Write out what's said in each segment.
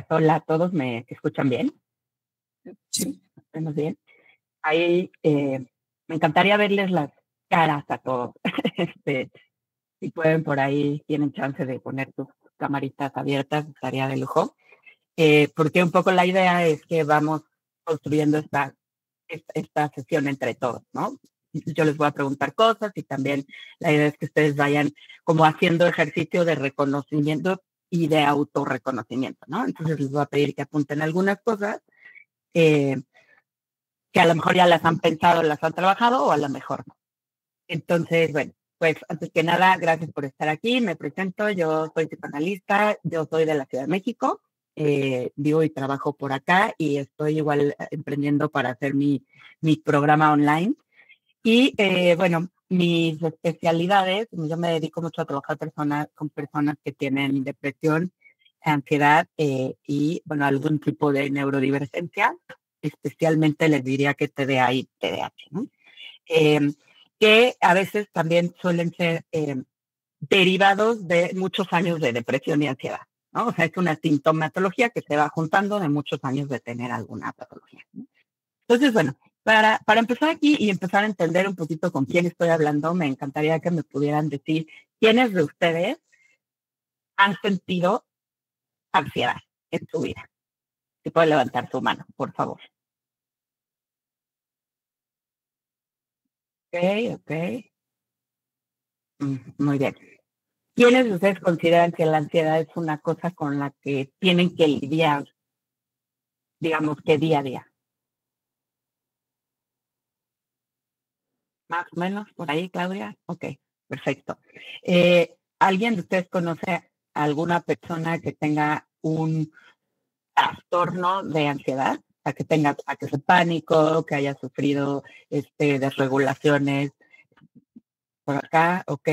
Hola a todos, ¿me escuchan bien? Sí. ¿Vemos bien? Ahí me encantaría verles las caras a todos. Si pueden por ahí, tienen chance de poner sus camaritas abiertas, estaría de lujo. Porque un poco la idea es que vamos construyendo esta sesión entre todos, ¿no? Yo les voy a preguntar cosas y también la idea es que ustedes vayan como haciendo ejercicio de reconocimiento y de autorreconocimiento, ¿no? Entonces les voy a pedir que apunten algunas cosas que a lo mejor ya las han pensado, las han trabajado o a lo mejor no. Entonces, bueno, pues antes que nada, gracias por estar aquí. Me presento, yo soy psicoanalista, yo soy de la Ciudad de México, vivo y trabajo por acá y estoy igual emprendiendo para hacer mi programa online. Y bueno, mis especialidades, yo me dedico mucho a trabajar con personas que tienen depresión, ansiedad y, bueno, algún tipo de neurodivergencia, especialmente les diría que TDA y TDAH, ¿no? Que a veces también suelen ser derivados de muchos años de depresión y ansiedad, ¿no? O sea, es una sintomatología que se va juntando de muchos años de tener alguna patología, ¿no? Entonces, bueno, para empezar aquí y empezar a entender un poquito con quién estoy hablando, me encantaría que me pudieran decir quiénes de ustedes han sentido ansiedad en su vida. Si puede levantar su mano, por favor. Ok. Muy bien. ¿Quiénes de ustedes consideran que la ansiedad es una cosa con la que tienen que lidiar, digamos que día a día? Más o menos, por ahí, Claudia. Ok, perfecto. ¿Alguien de ustedes conoce a alguna persona que tenga un trastorno de ansiedad? A que tenga ataques de pánico, que haya sufrido desregulaciones por acá, ok.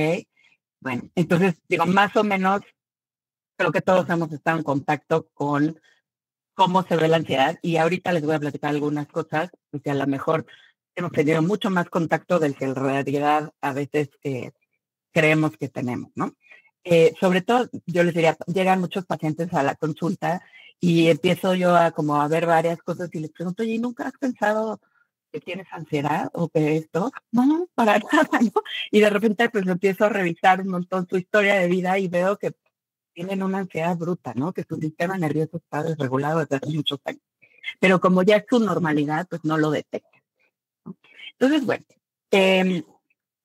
Bueno, entonces, digo, más o menos, creo que todos hemos estado en contacto con cómo se ve la ansiedad y ahorita les voy a platicar algunas cosas, porque a lo mejor hemos tenido mucho más contacto del que en realidad a veces creemos que tenemos, ¿no? Sobre todo, yo les diría, llegan muchos pacientes a la consulta y empiezo yo a como a ver varias cosas y les pregunto, oye, ¿nunca has pensado que tienes ansiedad o que esto? No, para nada, ¿no? Y de repente pues empiezo a revisar un montón su historia de vida y veo que tienen una ansiedad bruta, ¿no? Que su sistema nervioso está desregulado desde hace muchos años. Pero como ya es su normalidad, pues no lo detecta, ¿no? Entonces, bueno,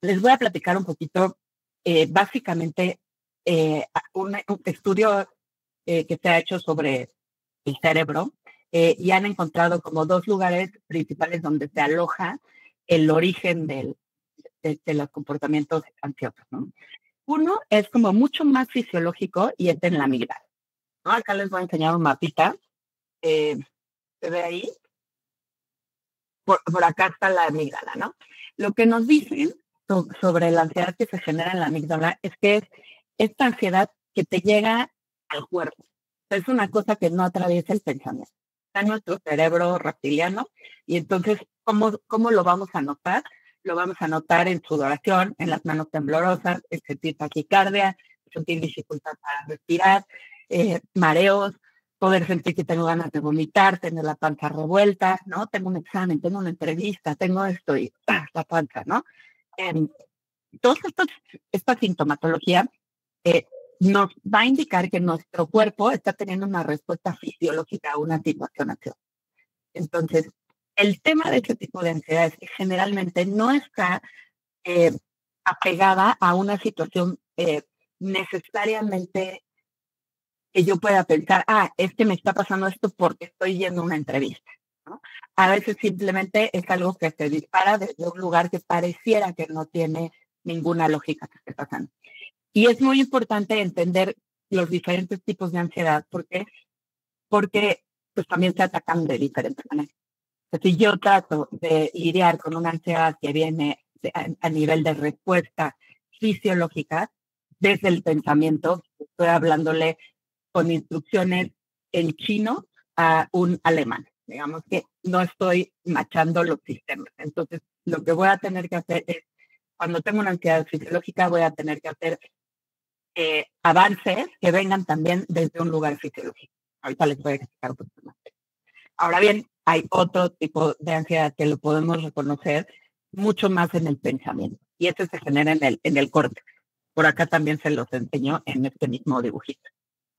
les voy a platicar un poquito, básicamente, un estudio que se ha hecho sobre el cerebro y han encontrado como dos lugares principales donde se aloja el origen de los comportamientos ansiosos, ¿no? Uno es como mucho más fisiológico y es en la amígdala, ¿no? Acá les voy a enseñar un mapita. ¿Se ve ahí? Por acá está la amígdala, ¿no? Lo que nos dicen sobre la ansiedad que se genera en la amígdala es que es esta ansiedad que te llega al cuerpo. Es una cosa que no atraviesa el pensamiento. Está en nuestro cerebro reptiliano y entonces, ¿cómo lo vamos a notar? Lo vamos a notar en sudoración, en las manos temblorosas, en sentir taquicardia, sentir dificultad para respirar, mareos, poder sentir que tengo ganas de vomitar, tener la panza revuelta, ¿no? Tengo un examen, tengo una entrevista, tengo esto y la panza, ¿no? Toda esta sintomatología nos va a indicar que nuestro cuerpo está teniendo una respuesta fisiológica a una situación ansiosa. Entonces, el tema de este tipo de ansiedad es que generalmente no está apegada a una situación necesariamente que yo pueda pensar, es que me está pasando esto porque estoy yendo a una entrevista, ¿no? A veces simplemente es algo que se dispara desde un lugar que pareciera que no tiene ninguna lógica que esté pasando. Y es muy importante entender los diferentes tipos de ansiedad porque pues también se atacan de diferentes maneras. Si yo trato de lidiar con una ansiedad que viene a nivel de respuesta fisiológica, desde el pensamiento, estoy hablándole con instrucciones en chino a un alemán. Digamos que no estoy machando los sistemas. Entonces, lo que voy a tener que hacer es, cuando tengo una ansiedad fisiológica, voy a tener que hacer avances que vengan también desde un lugar fisiológico. Ahorita les voy a explicar un poquito más. Ahora bien, hay otro tipo de ansiedad que lo podemos reconocer mucho más en el pensamiento. Y este se genera en el córtex. Por acá también se los enseñó en este mismo dibujito,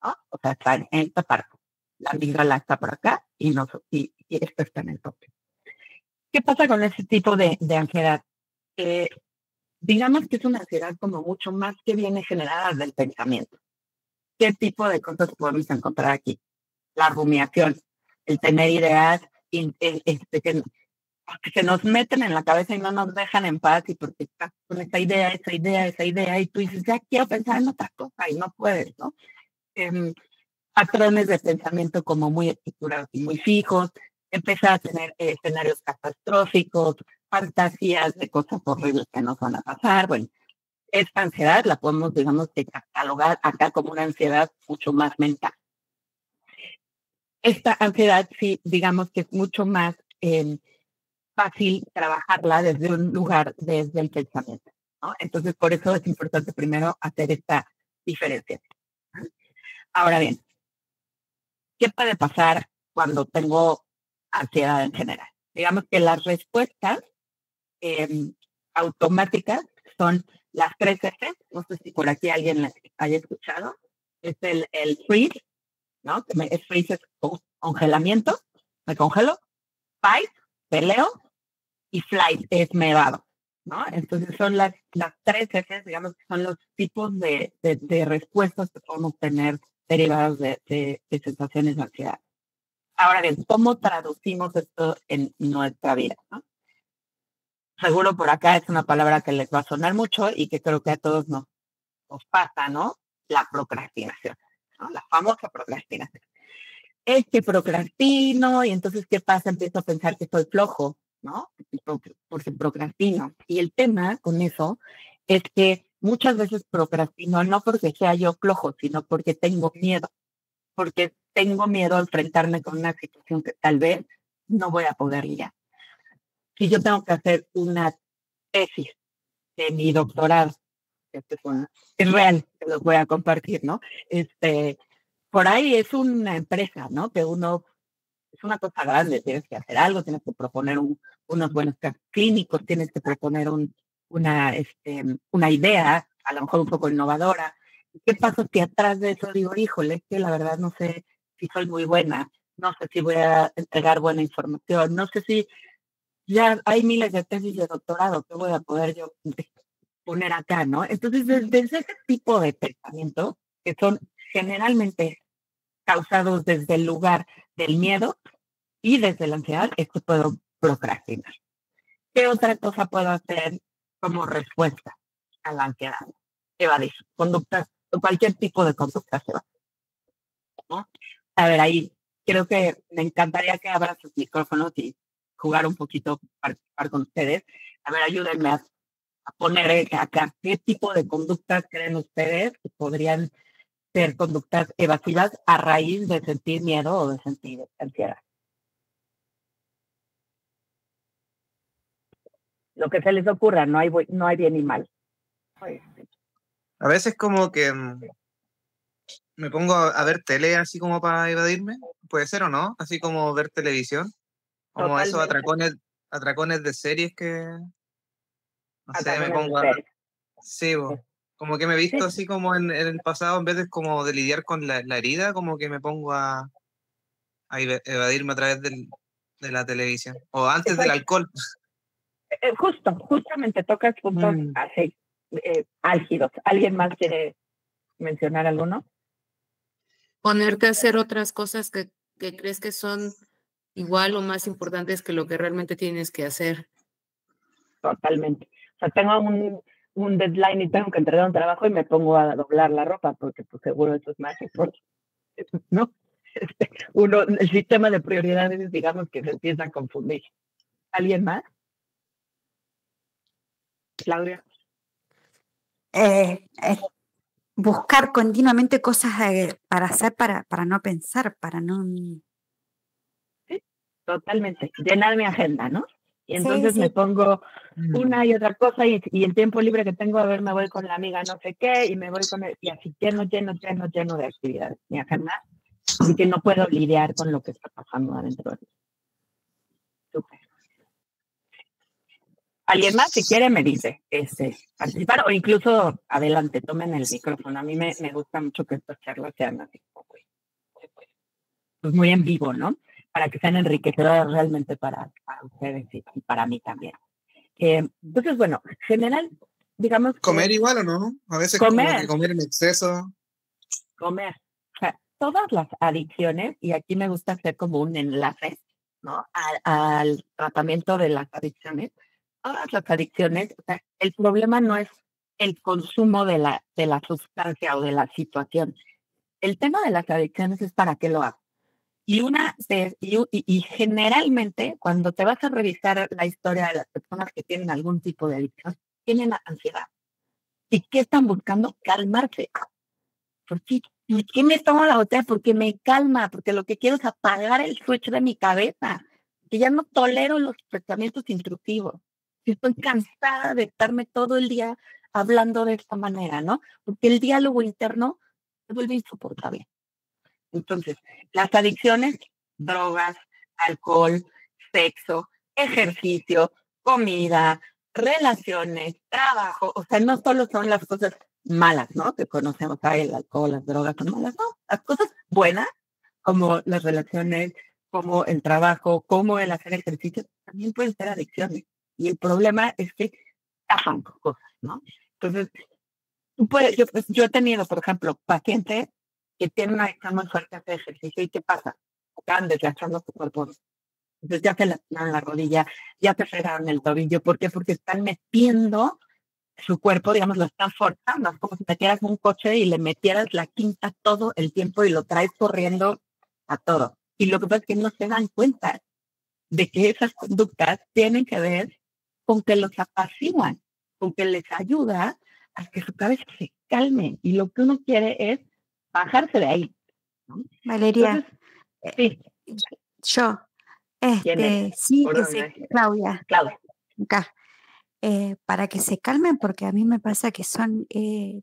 ¿no? O sea, está en esta parte. La amígdala está por acá y esto está en el córtex. ¿Qué pasa con ese tipo de ansiedad? Digamos que es una ansiedad como mucho más que viene generada del pensamiento. ¿Qué tipo de cosas podemos encontrar aquí? La rumiación, el tener ideas que se nos meten en la cabeza y no nos dejan en paz y porque estás con esa idea y tú dices, ya quiero pensar en otra cosa y no puedes, ¿no? Patrones de pensamiento como muy estructurados y muy fijos, empezar a tener escenarios catastróficos, fantasías de cosas horribles que nos van a pasar. Bueno, esta ansiedad la podemos, digamos, catalogar acá como una ansiedad mucho más mental. Esta ansiedad, sí, digamos que es mucho más fácil trabajarla desde un lugar, desde el pensamiento, ¿no? Entonces, por eso es importante primero hacer esta diferencia. Ahora bien, ¿qué puede pasar cuando tengo ansiedad en general? Digamos que las respuestas automáticas son las 3 F, no sé si por aquí alguien las haya escuchado, es el freeze, ¿no? El freeze es congelamiento, me congelo, fight, peleo, y flight es me evado, ¿no? Entonces son las 3 Fs, digamos que son los tipos de respuestas que podemos tener derivadas de sensaciones de ansiedad. Ahora bien, ¿cómo traducimos esto en nuestra vida, ¿no? Seguro por acá es una palabra que les va a sonar mucho y que creo que a todos nos pasa, ¿no? La procrastinación, ¿no? La famosa procrastinación. Es que procrastino y entonces, ¿qué pasa? Empiezo a pensar que soy flojo, ¿no? Porque procrastino. Y el tema con eso es que muchas veces procrastino no porque sea yo flojo, sino porque tengo miedo. Porque tengo miedo a enfrentarme con una situación que tal vez no voy a poder lidiar. Si yo tengo que hacer una tesis de mi doctorado, es real, que los voy a compartir, ¿no? Por ahí es una empresa, ¿no? Que uno es una cosa grande, tienes que hacer algo, tienes que proponer unos buenos casos clínicos, tienes que proponer una idea, a lo mejor un poco innovadora. ¿Qué pasa si atrás de eso digo, híjole, es que la verdad no sé si soy muy buena, no sé si voy a entregar buena información, no sé si ya hay miles de tesis de doctorado que voy a poder yo poner acá, ¿no? Entonces, desde ese tipo de pensamiento, que son generalmente causados desde el lugar del miedo y desde la ansiedad, es que puedo procrastinar. ¿Qué otra cosa puedo hacer como respuesta a la ansiedad? Evadir conductas, cualquier tipo de conducta se va, ¿no? A ver, ahí creo que me encantaría que abran sus micrófonos y jugar un poquito, participar con ustedes. A ver, ayúdenme a poner acá qué tipo de conductas creen ustedes que podrían ser conductas evasivas a raíz de sentir miedo o de sentir ansiedad. Lo que se les ocurra, no hay bien y mal. A veces como que me pongo a ver tele así como para evadirme, puede ser o no, así como ver televisión, como Totalmente. esos atracones de series que, no sé, me pongo a... Sí, como que me he visto así como en el pasado, en vez de como de lidiar con la herida, como que me pongo a evadirme a través de la televisión, o antes del alcohol. Justamente tocas puntos así, álgidos. ¿Alguien más quiere mencionar alguno? Ponerte a hacer otras cosas que crees que son igual o más importantes que lo que realmente tienes que hacer. Totalmente. O sea, tengo un deadline y tengo que entregar un trabajo y me pongo a doblar la ropa porque pues seguro eso es más importante, ¿no? El sistema de prioridades, digamos que se empieza a confundir. ¿Alguien más? Claudia. Buscar continuamente cosas para hacer, para no pensar, para no... Sí, totalmente. Llenar mi agenda, ¿no? Y entonces me pongo una y otra cosa y el tiempo libre que tengo, a ver, me voy con la amiga no sé qué y me voy con y así lleno de actividades. Mi agenda y que no puedo lidiar con lo que está pasando adentro de mí. Súper. Alguien más, si quiere, me dice participar o incluso adelante, tomen el micrófono. A mí me gusta mucho que estas charlas sean así, pues muy en vivo, ¿no? Para que sean enriquecedoras realmente para ustedes y para mí también. Entonces, bueno, en general, digamos... ¿Comer igual o no? A veces comer, como que comer en exceso. Comer. O sea, todas las adicciones, y aquí me gusta hacer como un enlace, ¿no? Al tratamiento de las adicciones. Todas las adicciones, o sea, el problema no es el consumo de la sustancia o de la situación. El tema de las adicciones es para qué lo hago. Y generalmente, cuando te vas a revisar la historia de las personas que tienen algún tipo de adicción, tienen ansiedad. ¿Y qué están buscando? Calmarse. ¿Por qué me tomo la botella? Porque me calma, porque lo que quiero es apagar el switch de mi cabeza, que ya no tolero los pensamientos intrusivos. Estoy cansada de estarme todo el día hablando de esta manera, ¿no? Porque el diálogo interno se vuelve insoportable. Entonces, las adicciones, drogas, alcohol, sexo, ejercicio, comida, relaciones, trabajo, o sea, no solo son las cosas malas, ¿no? Que conocemos, el alcohol, las drogas son malas, no, las cosas buenas, como las relaciones, como el trabajo, como el hacer ejercicio, también pueden ser adicciones. Y el problema es que tapan cosas, ¿no? Entonces, yo he tenido, por ejemplo, pacientes que tienen una adicción muy fuerte a hacer ejercicio. ¿Y qué pasa? Acaban desgastando su cuerpo. Entonces ya se lastimaron la rodilla, ya se fregaron el tobillo. ¿Por qué? Porque están metiendo su cuerpo, digamos, lo están forzando. Es como si metieras un coche y le metieras la quinta todo el tiempo y lo traes corriendo a todo. Y lo que pasa es que no se dan cuenta de que esas conductas tienen que ver con que los apaciguan, con que les ayuda a que su cabeza se calme. Y lo que uno quiere es bajarse de ahí, ¿no? Valeria, entonces, sí. Yo, sí, que se, Claudia, acá, para que se calmen, porque a mí me pasa que son,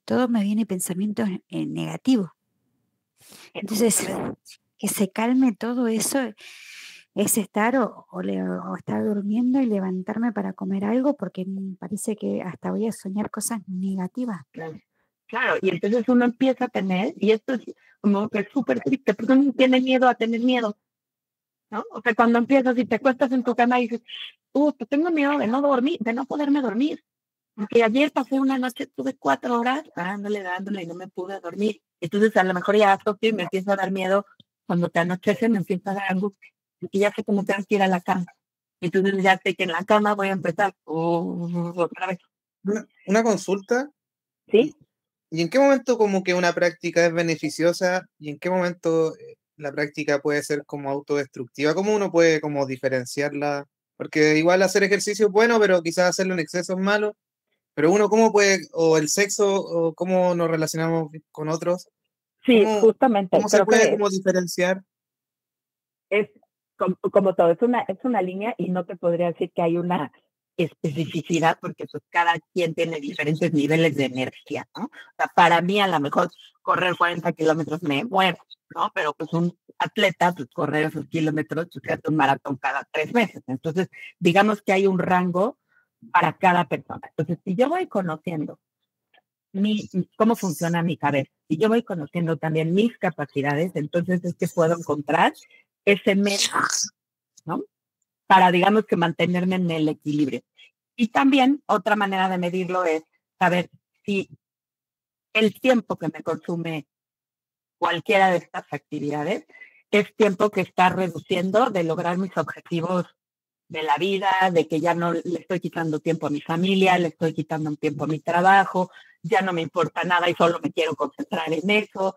todo me viene pensamientos negativos. Entonces, que se calme todo eso es estar o estar durmiendo y levantarme para comer algo, porque me parece que hasta voy a soñar cosas negativas. Claro, y entonces uno empieza a tener, y esto es como que es súper triste, porque uno tiene miedo a tener miedo, ¿no? O sea, cuando empiezas y te acuestas en tu cama y dices, pues tengo miedo de no dormir, de no poderme dormir, porque ayer pasé una noche, tuve 4 horas dándole y no me pude dormir. Entonces a lo mejor ya y me empieza a dar miedo, cuando te anochece me empieza a dar angustia, porque ya sé cómo tengo que ir a la cama. Entonces ya sé que en la cama voy a empezar otra vez. Una consulta. ¿Sí? ¿Y en qué momento como que una práctica es beneficiosa y en qué momento la práctica puede ser como autodestructiva? ¿Cómo uno puede como diferenciarla? Porque igual hacer ejercicio es bueno, pero quizás hacerlo en exceso es malo. Pero uno, ¿cómo puede, o el sexo, o cómo nos relacionamos con otros? Sí, justamente. ¿Cómo se puede como diferenciar? Es como todo, es una línea y no te podría decir que hay una especificidad porque pues cada quien tiene diferentes niveles de energía, ¿no? O sea, para mí a lo mejor correr 40 kilómetros me muero, ¿no? Pero pues un atleta, pues correr esos kilómetros, pues hace un maratón cada 3 meses. Entonces, digamos que hay un rango para cada persona. Entonces, si yo voy conociendo cómo funciona mi cabeza, si yo voy conociendo también mis capacidades, entonces es que puedo encontrar ese medio, ¿no? Para, digamos, que mantenerme en el equilibrio. Y también otra manera de medirlo es saber si el tiempo que me consume cualquiera de estas actividades es tiempo que está reduciendo de lograr mis objetivos de la vida, de que ya no le estoy quitando tiempo a mi familia, le estoy quitando un tiempo a mi trabajo, ya no me importa nada y solo me quiero concentrar en eso.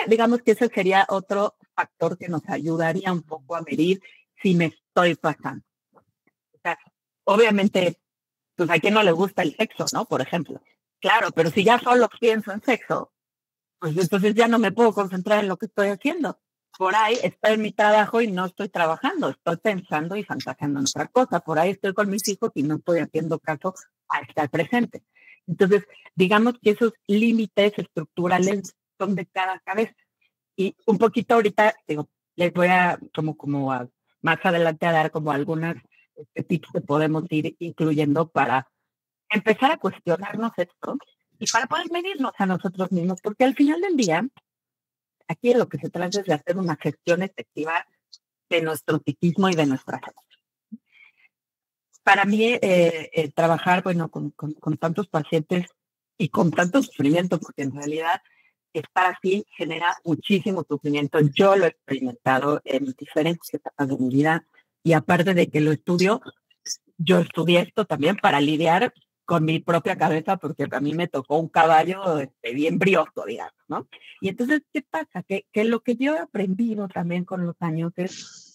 Digamos que ese sería otro factor que nos ayudaría un poco a medir si me estoy pasando. O sea, obviamente, pues a quien no le gusta el sexo, ¿no? Por ejemplo. Claro, pero si ya solo pienso en sexo, pues entonces ya no me puedo concentrar en lo que estoy haciendo. Por ahí estoy en mi trabajo y no estoy trabajando, estoy pensando y fantaseando en otra cosa. Por ahí estoy con mis hijos y no estoy haciendo caso a estar presente. Entonces, digamos que esos límites estructurales son de cada cabeza. Y un poquito ahorita, digo, les voy a más adelante a dar como algunas tips que podemos ir incluyendo para empezar a cuestionarnos esto y para poder medirnos a nosotros mismos, porque al final del día, aquí lo que se trata es de hacer una gestión efectiva de nuestro psiquismo y de nuestra salud. Para mí, trabajar, bueno, con tantos pacientes y con tanto sufrimiento, porque en realidad estar así genera muchísimo sufrimiento. Yo lo he experimentado en diferentes etapas de mi vida y aparte de que lo estudio, yo estudié esto también para lidiar con mi propia cabeza porque a mí me tocó un caballo bien brioso, digamos, ¿no? Y entonces, ¿qué pasa? Que lo que yo he aprendido también con los años es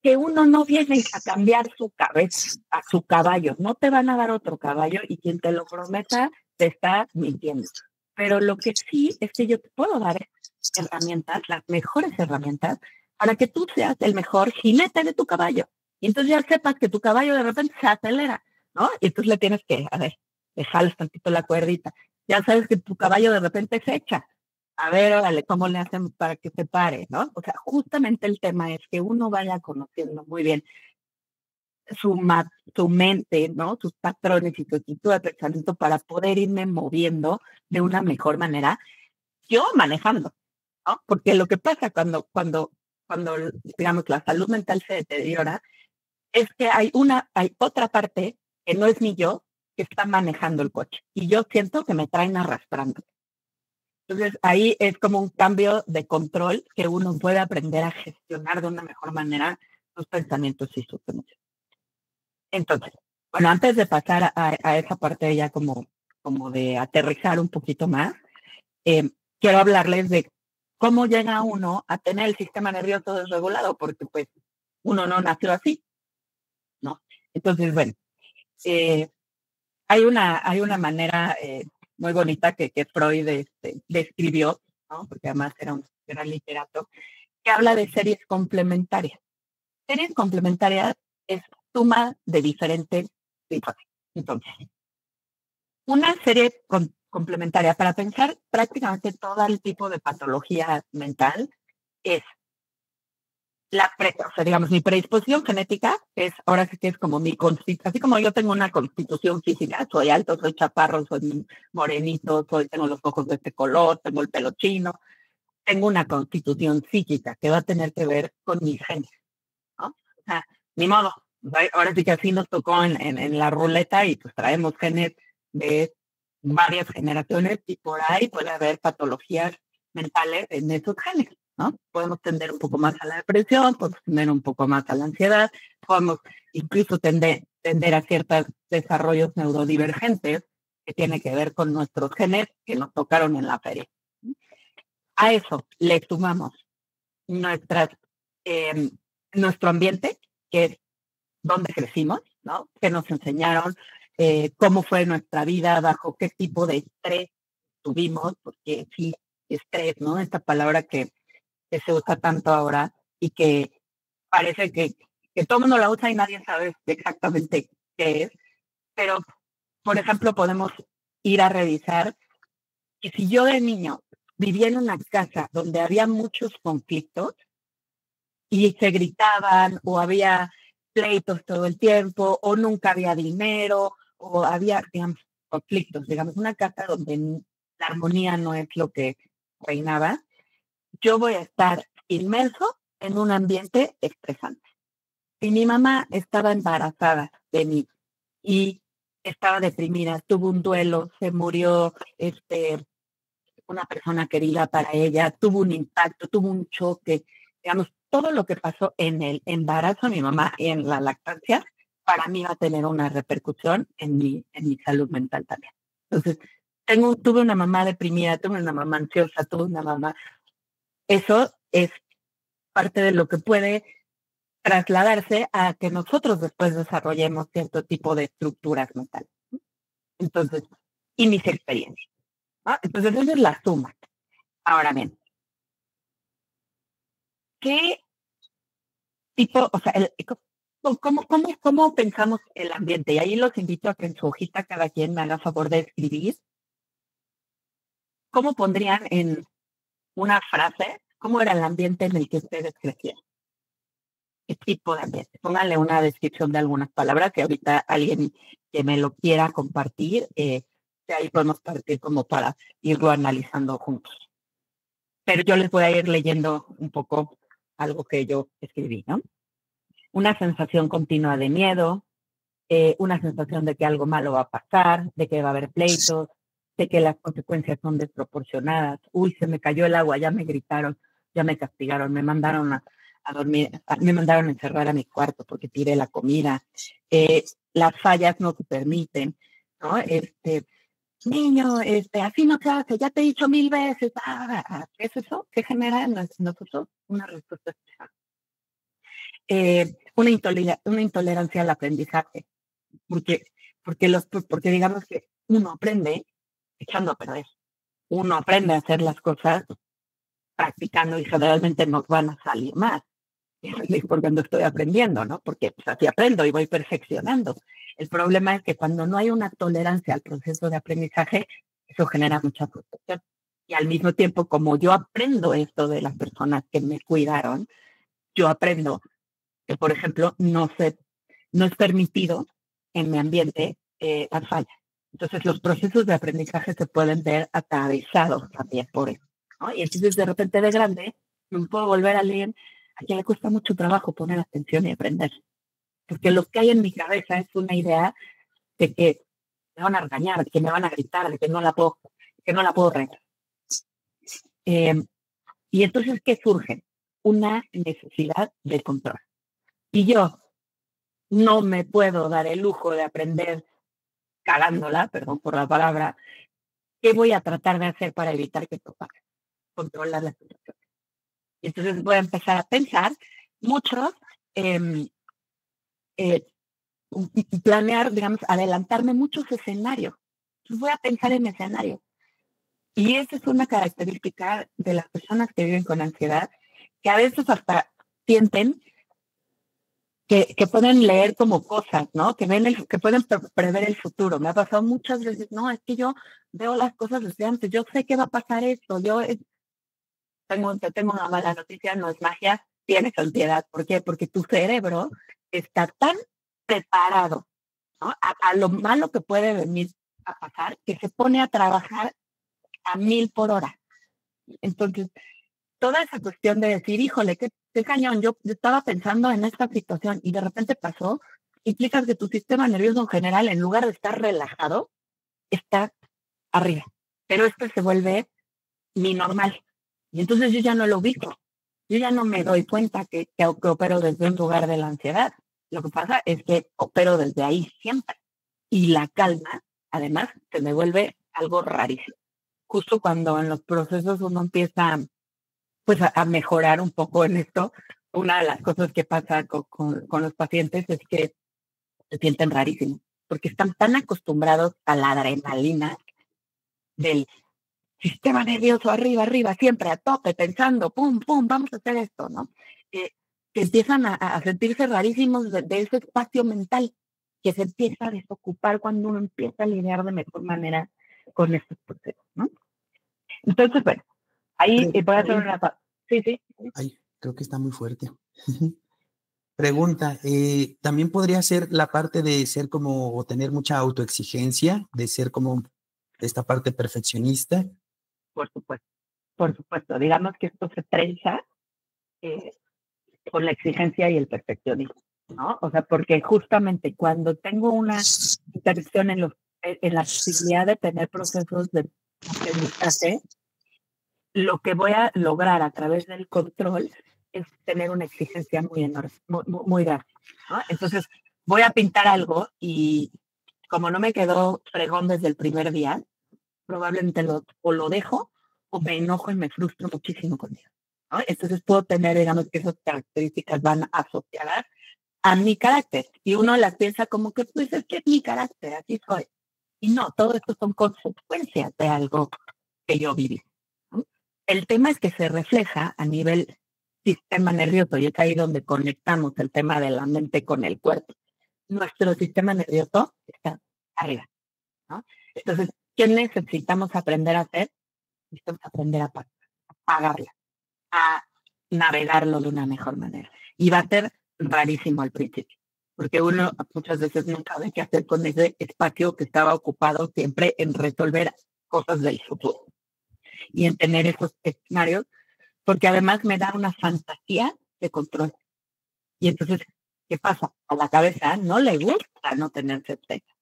que uno no viene a cambiar su cabeza, a su caballo. No te van a dar otro caballo y quien te lo prometa te está mintiendo. Pero lo que sí es que yo te puedo dar herramientas, las mejores herramientas, para que tú seas el mejor jinete de tu caballo. Y entonces ya sepas que tu caballo de repente se acelera, ¿no? Y entonces le tienes que, le jalas tantito la cuerdita. Ya sabes que tu caballo de repente se echa. A ver, órale, ¿cómo le hacen para que se pare, no? O sea, justamente el tema es que uno vaya conociendo muy bien su mente, ¿no? Sus patrones y su actitud de pensamiento para poder irme moviendo de una mejor manera, yo manejando, ¿no? Porque lo que pasa cuando digamos, la salud mental se deteriora, es que hay otra parte que no es ni yo, que está manejando el coche. Y yo siento que me traen arrastrando. Entonces, ahí es como un cambio de control que uno puede aprender a gestionar de una mejor manera sus pensamientos y sus emociones. Entonces, bueno, antes de pasar a esa parte ya como de aterrizar un poquito más, quiero hablarles de cómo llega uno a tener el sistema nervioso desregulado, porque pues uno no nació así, ¿no? Entonces, bueno, hay una manera muy bonita que Freud describió, ¿no? Porque además era un gran literato, que habla de series complementarias. Series complementarias es suma de diferentes tipos. Entonces, una serie complementaria para pensar prácticamente todo el tipo de patología mental es o sea, digamos, mi predisposición genética es, ahora sí que es como mi constitución, así como yo tengo una constitución física, soy alto, soy chaparro, soy morenito, tengo los ojos de este color, tengo el pelo chino, tengo una constitución psíquica que va a tener que ver con mis genes, ¿no? O sea, ni modo, ahora sí que así nos tocó en la ruleta y pues traemos genes de varias generaciones y por ahí puede haber patologías mentales en esos genes, ¿no? Podemos tender un poco más a la depresión, podemos tender un poco más a la ansiedad, podemos incluso tender a ciertos desarrollos neurodivergentes que tienen que ver con nuestros genes que nos tocaron en la feria. A eso le sumamos nuestro ambiente, que es donde crecimos, ¿no? Que nos enseñaron, cómo fue nuestra vida, bajo qué tipo de estrés tuvimos, porque sí, estrés, ¿no? Esta palabra que se usa tanto ahora y que parece que todo el mundo la usa y nadie sabe exactamente qué es, pero, por ejemplo, podemos ir a revisar que si yo de niño vivía en una casa donde había muchos conflictos y se gritaban o había pleitos todo el tiempo o nunca había dinero o había, digamos, conflictos, digamos, una casa donde la armonía no es lo que reinaba, yo voy a estar inmerso en un ambiente estresante. Y mi mamá estaba embarazada de mí y estaba deprimida, tuvo un duelo, se murió una persona querida para ella, tuvo un impacto, tuvo un choque, digamos, todo lo que pasó en el embarazo de mi mamá y en la lactancia, para mí va a tener una repercusión en mi salud mental también. Entonces, tuve una mamá deprimida, tuve una mamá ansiosa, tuve una mamá. Eso es parte de lo que puede trasladarse a que nosotros después desarrollemos cierto tipo de estructuras mentales. Entonces, y mis experiencias, ¿no? Entonces, esa es la suma. Ahora bien, ¿qué tipo, o sea, cómo pensamos el ambiente? Y ahí los invito a que en su hojita cada quien me haga favor de escribir. ¿Cómo pondrían en una frase, ¿cómo era el ambiente en el que ustedes crecían? ¿Qué tipo de ambiente? Pónganle una descripción de algunas palabras que ahorita alguien que me lo quiera compartir, de ahí podemos partir como para irlo analizando juntos. Pero yo les voy a ir leyendo un poco algo que yo escribí, ¿no? Una sensación continua de miedo, una sensación de que algo malo va a pasar, de que va a haber pleitos, de que las consecuencias son desproporcionadas. Uy, se me cayó el agua, ya me gritaron, ya me castigaron, me mandaron a dormir, me mandaron a encerrar a mi cuarto porque tiré la comida. Las fallas no se permiten, ¿no? Niño, así no se hace, ya te he dicho 1000 veces. ¿Qué es eso? ¿Qué genera en nosotros? Una respuesta especial. Una intolerancia al aprendizaje, porque digamos que uno aprende echando a perder. Uno aprende a hacer las cosas practicando y generalmente nos van a salir más. Es por cuando estoy aprendiendo, ¿no? Porque pues, así aprendo y voy perfeccionando. El problema es que cuando no hay una tolerancia al proceso de aprendizaje, eso genera mucha frustración. Y al mismo tiempo, como yo aprendo esto de las personas que me cuidaron, yo aprendo que, por ejemplo, no es permitido en mi ambiente las fallas. Entonces, los procesos de aprendizaje se pueden ver atravesados también por eso, ¿no? Y entonces, de repente, de grande, me puedo volver a alguien a quien le cuesta mucho trabajo poner atención y aprender. Porque lo que hay en mi cabeza es una idea de que me van a regañar, de que me van a gritar, de que no la puedo regar. Y entonces, ¿qué surge? Una necesidad de control. Y yo no me puedo dar el lujo de aprender cagándola, perdón por la palabra. ¿Qué voy a tratar de hacer para evitar que esto pase? Controlar la situación. Y entonces voy a empezar a pensar mucho, planear, digamos, adelantarme muchos escenarios. Entonces voy a pensar en escenarios. Y esa es una característica de las personas que viven con ansiedad, que a veces hasta sienten que pueden leer como cosas, ¿no? Que pueden prever el futuro. Me ha pasado muchas veces, no, es que yo veo las cosas desde antes, yo sé que va a pasar esto, tengo una mala noticia, no es magia, tienes ansiedad. ¿Por qué? Porque tu cerebro está tan preparado, ¿no? A lo malo que puede venir a pasar, que se pone a trabajar a 1000 por hora. Entonces, toda esa cuestión de decir, híjole, qué cañón, yo estaba pensando en esta situación y de repente pasó, implica que tu sistema nervioso en general, en lugar de estar relajado, está arriba. Pero esto se vuelve mi normal. Y entonces yo ya no lo ubico. Yo ya no me doy cuenta que opero desde un lugar de la ansiedad. Lo que pasa es que opero desde ahí siempre. Y la calma, además, se me vuelve algo rarísimo. Justo cuando en los procesos uno empieza pues a mejorar un poco en esto, una de las cosas que pasa con los pacientes es que se sienten rarísimos, porque están tan acostumbrados a la adrenalina del sistema nervioso arriba, siempre a tope, pensando, pum, pum, vamos a hacer esto, ¿no? Que empiezan a sentirse rarísimos de ese espacio mental que se empieza a desocupar cuando uno empieza a lidiar de mejor manera con estos procesos, ¿no? Entonces, bueno, ahí voy a hacer una... Sí. Ay, creo que está muy fuerte. Pregunta, ¿también podría ser la parte de ser como, o tener mucha autoexigencia, de ser como esta parte perfeccionista? Por supuesto. Digamos que esto se trenza con la exigencia y el perfeccionismo, ¿no? O sea, porque justamente cuando tengo una interrupción en la posibilidad de tener procesos de aprendizaje, lo que voy a lograr a través del control es tener una exigencia muy enorme, muy grande, ¿no? Entonces, voy a pintar algo y como no me quedó fregón desde el primer día, probablemente o lo dejo o me enojo y me frustro muchísimo conmigo, ¿no? Entonces, puedo tener, digamos, que esas características van asociadas a mi carácter y uno las piensa como que, pues, es que es mi carácter, así soy. Y no, todo esto son consecuencias de algo que yo viví. El tema es que se refleja a nivel sistema nervioso y es ahí donde conectamos el tema de la mente con el cuerpo. Nuestro sistema nervioso está arriba, ¿no? Entonces, ¿qué necesitamos aprender a hacer? Necesitamos aprender a parar. pagarla, a navegarlo de una mejor manera. Y va a ser rarísimo al principio, porque uno muchas veces no sabe qué hacer con ese espacio que estaba ocupado siempre en resolver cosas del futuro y en tener esos escenarios, porque además me da una fantasía de control. Y entonces, ¿qué pasa? A la cabeza no le gusta no tener certeza,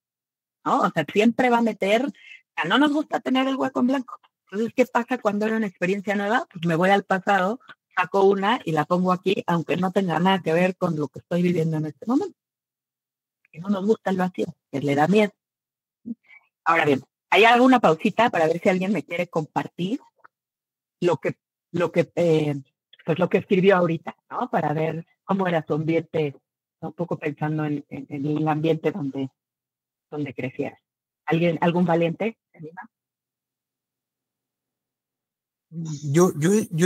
¿no? O sea, siempre va a meter, o sea, no nos gusta tener el hueco en blanco. Entonces, ¿qué pasa cuando hay una experiencia nueva? Pues me voy al pasado, saco una y la pongo aquí, aunque no tenga nada que ver con lo que estoy viviendo en este momento. Que no nos gusta el vacío, que le da miedo. Ahora bien, ¿hay alguna pausita para ver si alguien me quiere compartir lo que escribió ahorita, ¿no? Para ver cómo era su ambiente, un poco pensando en el ambiente donde crecía. ¿Algún valiente? Yo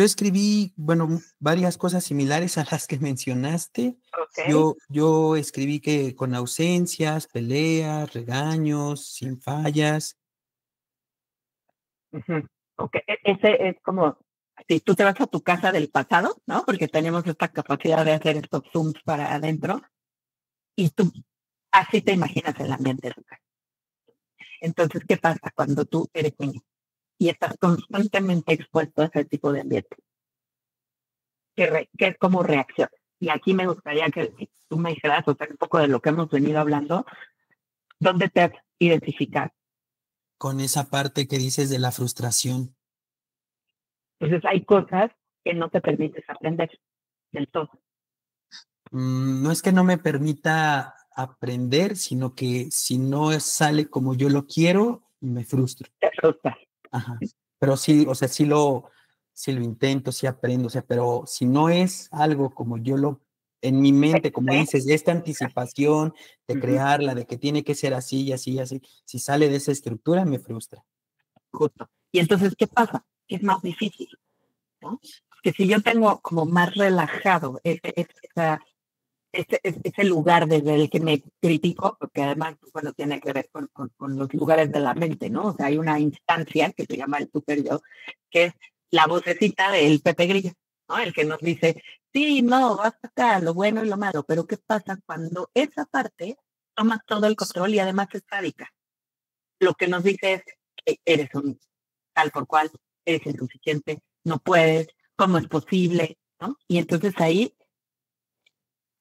escribí, bueno, varias cosas similares a las que mencionaste. Okay. Yo escribí que con ausencias, peleas, regaños, sin fallas. Okay. Ese es como si tú te vas a tu casa del pasado, ¿no? Porque tenemos esta capacidad de hacer estos zooms para adentro y tú así te imaginas el ambiente de tu casa. Entonces, ¿qué pasa cuando tú eres niño y estás constantemente expuesto a ese tipo de ambiente? ¿Qué es como reacción? Y aquí me gustaría que tú me dijeras, o sea, un poco de lo que hemos venido hablando, ¿dónde te has identificado? Con esa parte que dices de la frustración. Entonces hay cosas que no te permites aprender del todo. No es que no me permita aprender, sino que si no sale como yo lo quiero, me frustro. Te frustras. Ajá. Pero sí, o sea, sí lo intento, sí aprendo, o sea, pero si no es algo como yo en mi mente, como dices, esta anticipación de crearla, de que tiene que ser así y así y así, si sale de esa estructura, me frustra. Justo. Y entonces, ¿qué pasa? Es más difícil, ¿no? Que si yo tengo como más relajado ese lugar desde el que me critico, porque además, bueno, tiene que ver con los lugares de la mente, ¿no? O sea, hay una instancia que se llama el super yo, que es la vocecita del Pepe Grillo, ¿no? El que nos dice, sí, no, vas a sacar lo bueno y lo malo, pero ¿qué pasa cuando esa parte toma todo el control y además es sádica? Lo que nos dice es, eres un tal por cual, eres insuficiente, no puedes, ¿cómo es posible? ¿No? Y entonces ahí,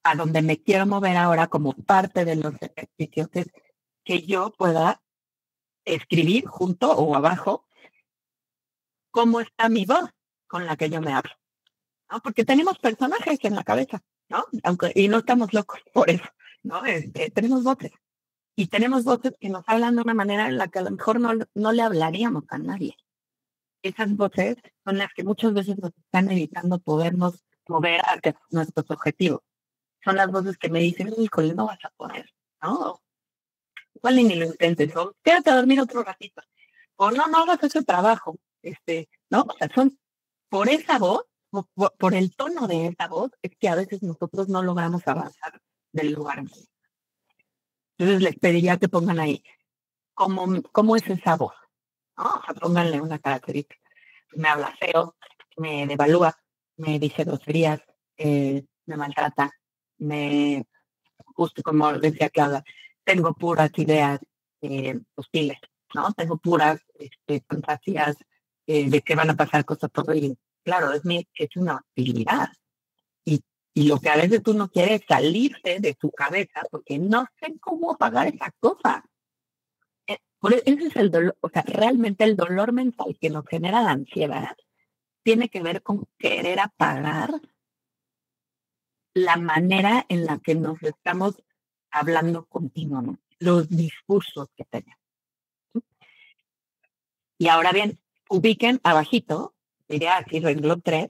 a donde me quiero mover ahora como parte de los ejercicios, es que yo pueda escribir junto o abajo cómo está mi voz con la que yo me hablo, ¿no? Porque tenemos personajes en la cabeza, ¿no? Y no estamos locos por eso, ¿no? Tenemos voces. Y tenemos voces que nos hablan de una manera en la que a lo mejor no le hablaríamos a nadie. Esas voces son las que muchas veces nos están evitando podernos mover hacia nuestros objetivos. Son las voces que me dicen, híjole, no vas a poder, ¿no? Igual ni lo intentes, o quédate a dormir otro ratito, o no hagas ese trabajo, ¿no? O sea, son por esa voz, por el tono de esa voz, es que a veces nosotros no logramos avanzar del lugar. Entonces les pediría que pongan ahí, ¿cómo es esa voz? ¿No? O sea, pónganle una característica. Me habla feo, me devalúa, me dice groserías, me maltrata, justo como decía Claudia, tengo puras ideas hostiles, ¿no? Tengo puras fantasías de que van a pasar cosas horribles. Claro, es una hostilidad. Y lo que a veces tú no quieres es salirte de tu cabeza porque no sé cómo pagar esa cosa. Ese es el dolor, o sea, realmente el dolor mental que nos genera la ansiedad tiene que ver con querer apagar la manera en la que nos estamos hablando continuamente, los discursos que tenemos. Y ahora bien, ubiquen abajito, diría aquí renglón 3,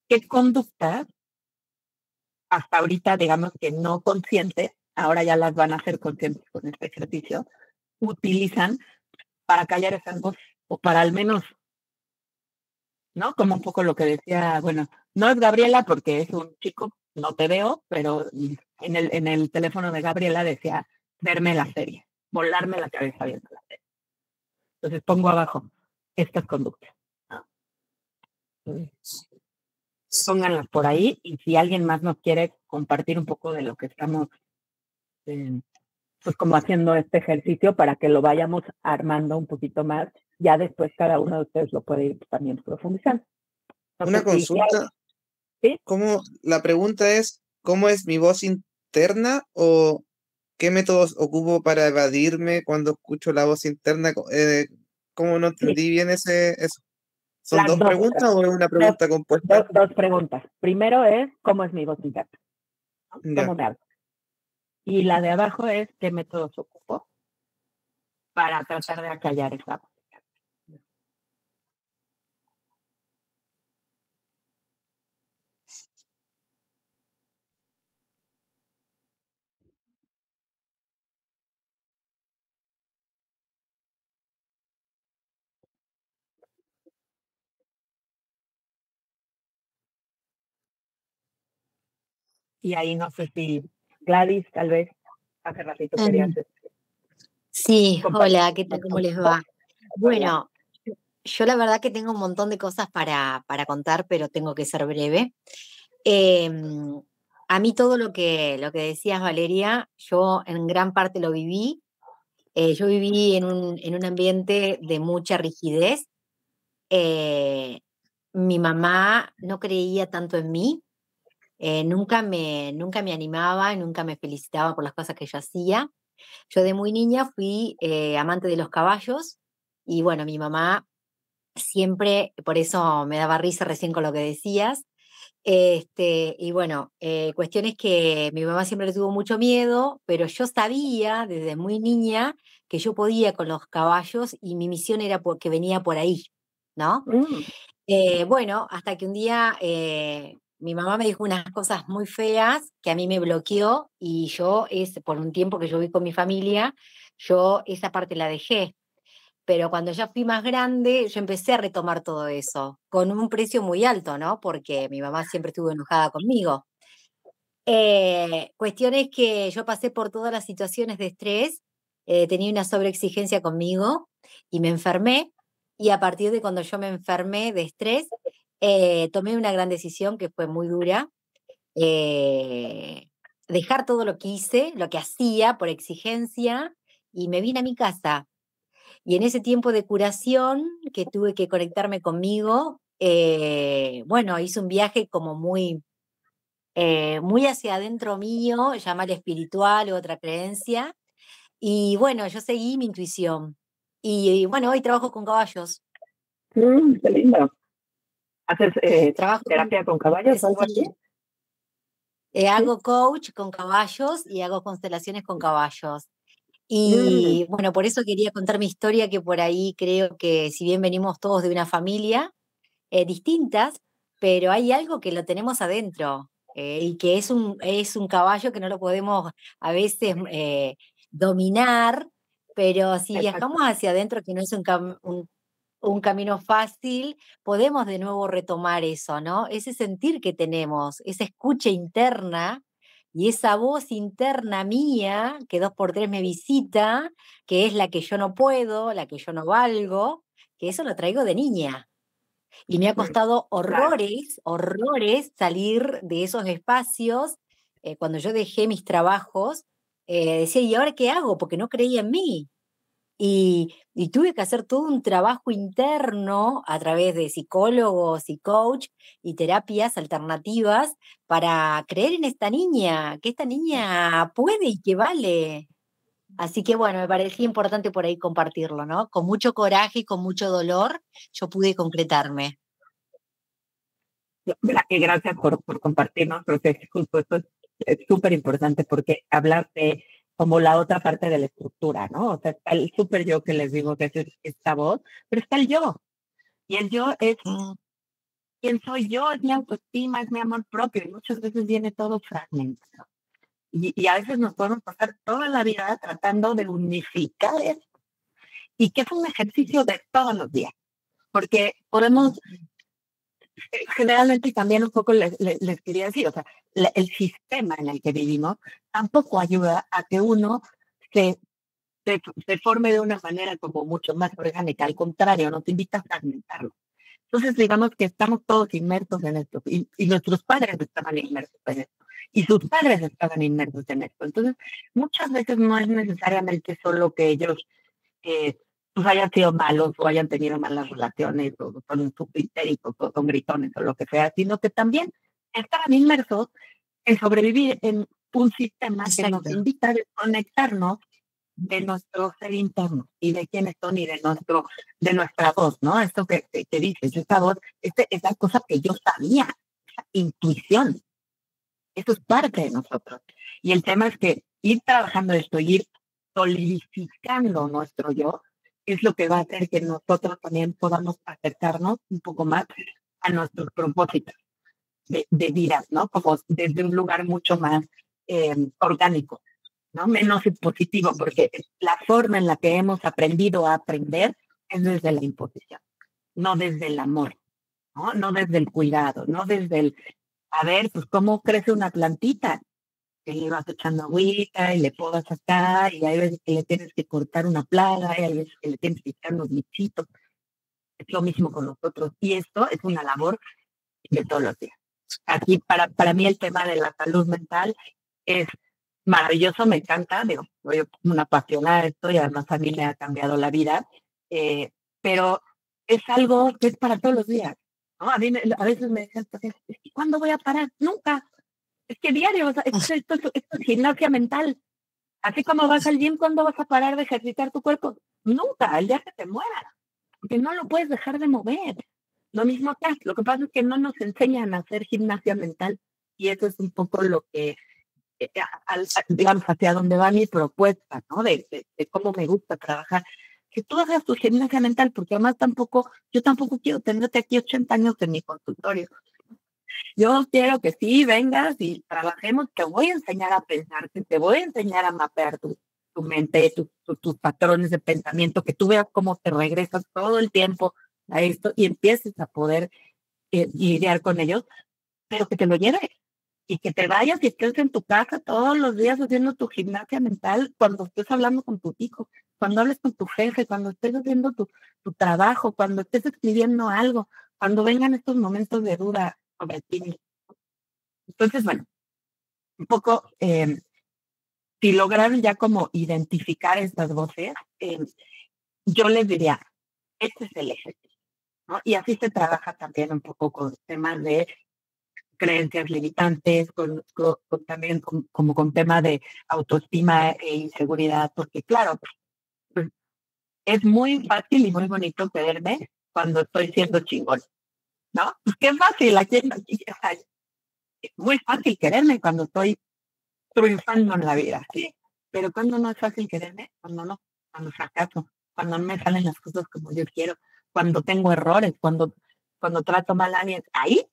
qué conductas hasta ahorita, digamos que no conscientes, ahora ya las van a hacer conscientes con este ejercicio, utilizan para callar esas voces, o para al menos, ¿no? Como un poco lo que decía, bueno, no es Gabriela porque es un chico, no te veo, pero en el teléfono de Gabriela decía verme la serie, volarme la cabeza viendo la serie. Entonces pongo abajo estas conductas, ¿no? pónganlas por ahí, y si alguien más nos quiere compartir un poco de lo que estamos pues como haciendo este ejercicio para que lo vayamos armando un poquito más, ya después cada uno de ustedes lo puede ir también profundizando. Una consulta. ¿Sí? La pregunta es, ¿cómo es mi voz interna o qué métodos ocupo para evadirme cuando escucho la voz interna? ¿Cómo no entendí bien eso? ¿Son dos preguntas o es una pregunta compuesta? Dos preguntas. Primero es, ¿cómo es mi voz interna? ¿Cómo me hablo? Y la de abajo es, ¿qué métodos ocupo para tratar de acallar esa voz? Y ahí no sé si Gladys, tal vez, hace ratito querías... Sí, hola, ¿qué tal? ¿Cómo les va? Bueno, yo la verdad que tengo un montón de cosas para contar, pero tengo que ser breve. A mí todo lo que decías, Valeria, yo en gran parte lo viví. Yo viví en un ambiente de mucha rigidez. Mi mamá no creía tanto en mí. Nunca me animaba, nunca me felicitaba por las cosas que yo hacía. Yo de muy niña fui amante de los caballos y bueno, mi mamá siempre, por eso me daba risa recién con lo que decías. Y bueno, cuestión es que mi mamá siempre le tuvo mucho miedo, pero yo sabía desde muy niña que yo podía con los caballos y mi misión era que venía por ahí, ¿no? Bueno, hasta que un día mi mamá me dijo unas cosas muy feas que a mí me bloqueó y yo, por un tiempo que yo viví con mi familia, yo esa parte la dejé. Pero cuando ya fui más grande, yo empecé a retomar todo eso, con un precio muy alto, ¿no? Porque mi mamá siempre estuvo enojada conmigo. Cuestión es que yo pasé por todas las situaciones de estrés, tenía una sobreexigencia conmigo y me enfermé. Y a partir de cuando yo me enfermé de estrés, tomé una gran decisión que fue muy dura. Dejar todo lo que hice, lo que hacía por exigencia, y me vine a mi casa. Y en ese tiempo de curación que tuve que conectarme conmigo, bueno, hice un viaje como muy hacia adentro mío, llamar espiritual o otra creencia. Y bueno, yo seguí mi intuición. Y bueno, hoy trabajo con caballos. Qué lindo. ¿Haces Trabajo terapia con caballos o algo así? Hago coach con caballos y hago constelaciones con caballos. Y bueno, por eso quería contar mi historia, que por ahí creo que si bien venimos todos de una familia distintas, pero hay algo que lo tenemos adentro y que es un caballo que no lo podemos a veces dominar, pero si viajamos hacia adentro, que no es un camino fácil, podemos de nuevo retomar eso, ¿no? Ese sentir que tenemos, esa escucha interna y esa voz interna mía que 2x3 me visita, que es la que yo no puedo, la que yo no valgo, que eso lo traigo de niña. Y me ha costado horrores salir de esos espacios. Cuando yo dejé mis trabajos, decía, ¿y ahora qué hago? Porque no creía en mí. Y tuve que hacer todo un trabajo interno a través de psicólogos y coach y terapias alternativas para creer en esta niña, que esta niña puede y que vale. Así que bueno, me parecía importante por ahí compartirlo, ¿no? Con mucho coraje y con mucho dolor, yo pude concretarme. Gracias por compartirnos, porque justo esto es súper importante, porque hablar de como la otra parte de la estructura, ¿no? O sea, está el súper yo que les digo que es esta voz, pero está el yo. Y el yo es quién soy yo, es mi autoestima, es mi amor propio, y muchas veces viene todo fragmentado. Y a veces nos podemos pasar toda la vida tratando de unificar eso, y que es un ejercicio de todos los días, porque podemos, generalmente también un poco les quería decir, o sea, el sistema en el que vivimos tampoco ayuda a que uno se forme de una manera como mucho más orgánica, al contrario, nos invita a fragmentarlo. Entonces, digamos que estamos todos inmersos en esto y nuestros padres estaban inmersos en esto y sus padres estaban inmersos en esto. Entonces, muchas veces no es necesariamente solo que ellos pues hayan sido malos o hayan tenido malas relaciones o son súper histéricos o son gritones o lo que sea, sino que también estaban inmersos en sobrevivir en un sistema que nos invita a desconectarnos de nuestro ser interno y de quiénes son y de nuestra voz, ¿no? Esto que dices, esta voz, esa cosa que yo sabía, esa intuición, eso es parte de nosotros. Y el tema es que ir trabajando esto, ir solidificando nuestro yo, es lo que va a hacer que nosotros también podamos acercarnos un poco más a nuestros propósitos de vida, ¿no? Como desde un lugar mucho más orgánico, ¿no? Menos positivo, porque la forma en la que hemos aprendido a aprender es desde la imposición, no desde el amor, ¿no? No desde el cuidado, no desde el, a ver, pues cómo crece una plantita, que le vas echando agüita y le podas acá, y hay veces que le tienes que cortar una plaga, y hay veces que le tienes que echar unos bichitos. Es lo mismo con nosotros, y esto es una labor de todos los días. Aquí, para mí, el tema de la salud mental es maravilloso, me encanta, digo, soy una apasionada de esto y además a mí me ha cambiado la vida, pero es algo que es para todos los días, ¿no? A veces me dicen, ¿cuándo voy a parar? Nunca. Es que diario, o sea, esto es gimnasia mental. Así como vas al gym, ¿cuándo vas a parar de ejercitar tu cuerpo? Nunca, el día que te mueras, porque no lo puedes dejar de mover. Lo mismo acá, lo que pasa es que no nos enseñan a hacer gimnasia mental y eso es un poco lo que, digamos, hacia dónde va mi propuesta, ¿no? De cómo me gusta trabajar. Que tú hagas tu gimnasia mental, porque además yo tampoco quiero tenerte aquí 80 años en mi consultorio. Yo quiero que sí vengas y trabajemos, te voy a enseñar a pensar, te voy a enseñar a mapear tu mente, tus patrones de pensamiento, que tú veas cómo te regresas todo el tiempo a esto y empieces a poder lidiar con ellos, pero que te lo lleves y que te vayas y estés en tu casa todos los días haciendo tu gimnasia mental cuando estés hablando con tu hijo, cuando hables con tu jefe, cuando estés haciendo tu trabajo, cuando estés escribiendo algo, cuando vengan estos momentos de duda sobre ti. Entonces, bueno, un poco, si lograron ya como identificar estas voces, yo les diría, este es el ejercicio, ¿no? Y así se trabaja también un poco con temas de creencias limitantes, también como con tema de autoestima e inseguridad, porque claro, pues, es muy fácil y muy bonito creerme cuando estoy siendo chingón, ¿no? Pues qué fácil, es muy fácil quererme cuando estoy triunfando en la vida, ¿sí? Pero cuando no es fácil quererme, cuando fracaso, cuando no me salen las cosas como yo quiero, cuando tengo errores, cuando trato mal a alguien, ahí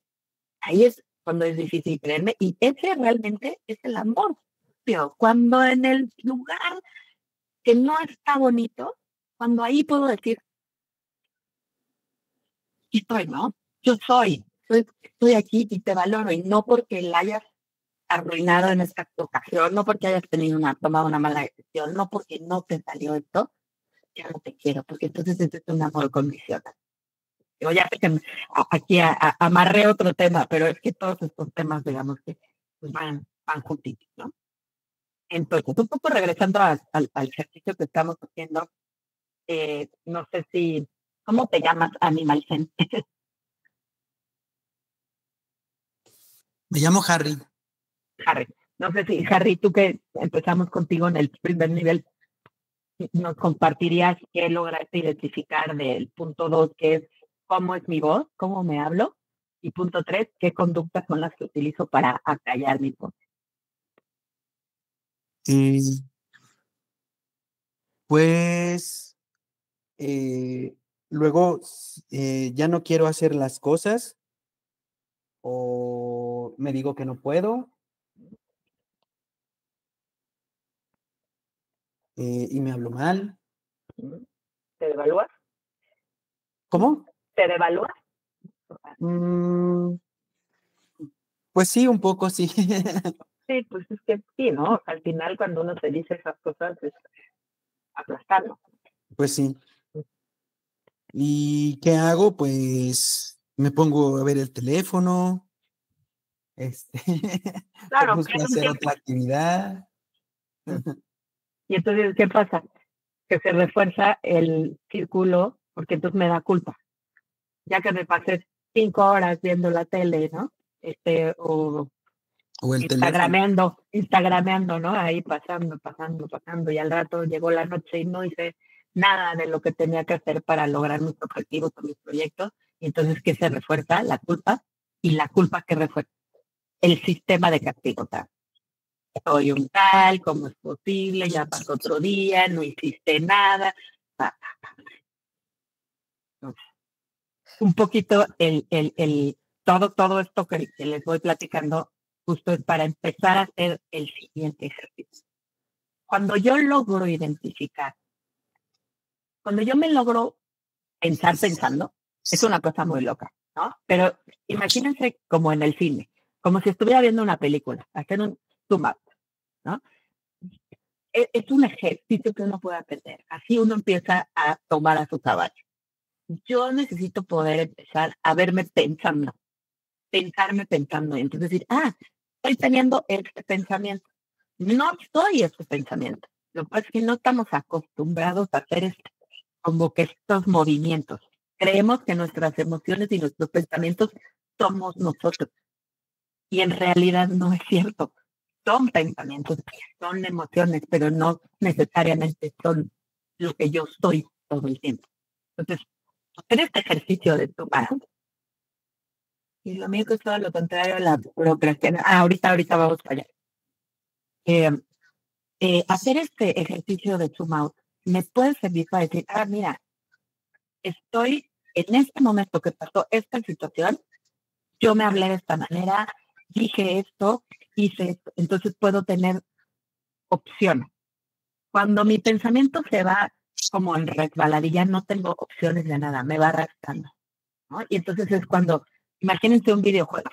es cuando es difícil creerme y ese realmente es el amor. Pero cuando en el lugar que no está bonito, cuando ahí puedo decir, aquí estoy, ¿no? Yo estoy aquí y te valoro y no porque la hayas arruinado en esta ocasión, no porque hayas tomado una mala decisión, no porque no te salió esto, ya no te quiero, porque entonces es un amor condicional. Yo ya sé que aquí amarré otro tema, pero es que todos estos temas, digamos que pues van juntitos, ¿no? Entonces, un poco regresando al ejercicio que estamos haciendo, no sé si, ¿cómo te llamas, Animal Zen? Me llamo Harry. Harry. No sé si, Harry, tú que empezamos contigo en el primer nivel, nos compartirías qué lograste identificar del punto 2, que es cómo es mi voz, cómo me hablo, y punto 3, qué conductas son las que utilizo para acallar mi voz. Pues luego ya no quiero hacer las cosas o me digo que no puedo y me hablo mal. ¿Te devalúas? ¿Cómo? ¿Te devalúas? Pues sí, un poco, sí. Sí, pues es que sí, ¿no? Al final cuando uno te dice esas cosas es aplastarlo. Pues sí. ¿Y qué hago? Pues me pongo a ver el teléfono, Claro, busco hacer otra actividad. Y entonces, ¿qué pasa? Que se refuerza el círculo, porque entonces me da culpa. Ya que me pasé 5 horas viendo la tele, ¿no? O el teléfono. Instagrameando, ¿no? Ahí pasando, y al rato llegó la noche y no hice nada de lo que tenía que hacer para lograr mis objetivos o mis proyectos. Y entonces, ¿qué se refuerza? La culpa, y la culpa que refuerza el sistema de castigo. Soy un tal, ¿cómo es posible? Ya pasó otro día, no hiciste nada. Un poquito todo esto que les voy platicando justo es para empezar a hacer el siguiente ejercicio. Cuando yo logro identificar, cuando yo me logro pensar pensando, es una cosa muy loca, ¿no? Pero imagínense como en el cine, como si estuviera viendo una película, hacer un zoom out, ¿no? Es un ejercicio que uno puede aprender. Así uno empieza a tomar a su caballo. Yo necesito poder empezar a verme pensando, pensarme pensando, y entonces decir, estoy teniendo este pensamiento. No soy este pensamiento. Lo que pasa es que no estamos acostumbrados a hacer como que estos movimientos. Creemos que nuestras emociones y nuestros pensamientos somos nosotros. Y en realidad no es cierto. Son pensamientos, son emociones, pero no necesariamente son lo que yo soy todo el tiempo. Entonces, hacer este ejercicio de tomar. Y lo mío que es todo lo contrario a la procrastinación. Ahorita vamos para allá. Hacer este ejercicio de zoom out me puede servir para decir, mira, estoy en este momento que pasó esta situación, yo me hablé de esta manera, dije esto, hice esto, entonces puedo tener opción. Cuando mi pensamiento se va como en resbaladilla, no tengo opciones de nada, me va arrastrando, ¿no? Y entonces es cuando, imagínense un videojuego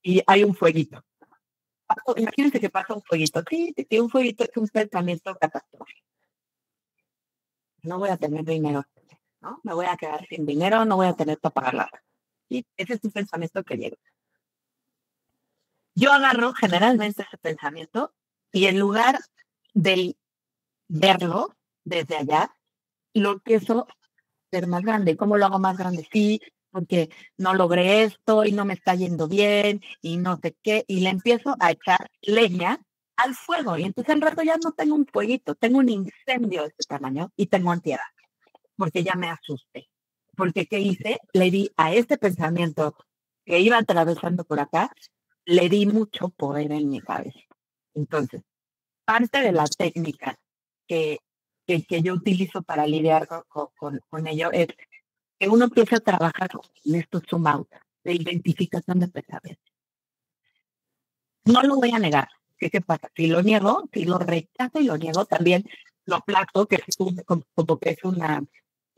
y hay un fueguito. Imagínense que pasa un fueguito. Sí, un fueguito es un pensamiento catastrófico. No voy a tener dinero, ¿no? Me voy a quedar sin dinero, no voy a tener para pagar la. Sí, ese es un pensamiento que llega. Yo agarro generalmente ese pensamiento y en lugar de verlo desde allá, lo empiezo a hacer más grande. ¿Cómo lo hago más grande? Sí, porque no logré esto y no me está yendo bien y no sé qué. Y le empiezo a echar leña al fuego. Y entonces al rato ya no tengo un fueguito, tengo un incendio de este tamaño y tengo ansiedad, porque ya me asusté. Porque ¿qué hice? Le di a este pensamiento que iba atravesando por acá, le di mucho poder en mi cabeza. Entonces, parte de la técnica que yo utilizo para lidiar con ello es que uno empiece a trabajar en estos zoom out de identificación de pensamientos. No lo voy a negar. ¿Qué pasa? Si lo niego, si lo rechazo y lo niego, también lo aplasto, que es como que es una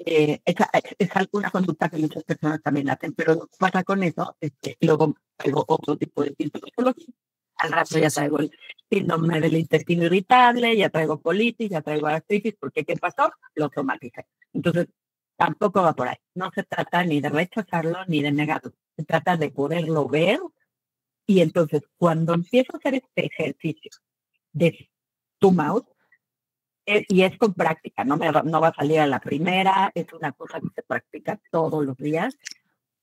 es alguna conducta que muchas personas también hacen, pero lo que pasa con eso es que luego traigo otro tipo de síntomas. Al rato ya traigo el síndrome del intestino irritable, ya traigo colitis, ya traigo artritis, porque ¿qué pasó? Lo somaticé. Entonces, tampoco va por ahí. No se trata ni de rechazarlo ni de negarlo. Se trata de poderlo ver. Y entonces, cuando empiezo a hacer este ejercicio de zoom out, y es con práctica, no va a salir a la primera, es una cosa que se practica todos los días,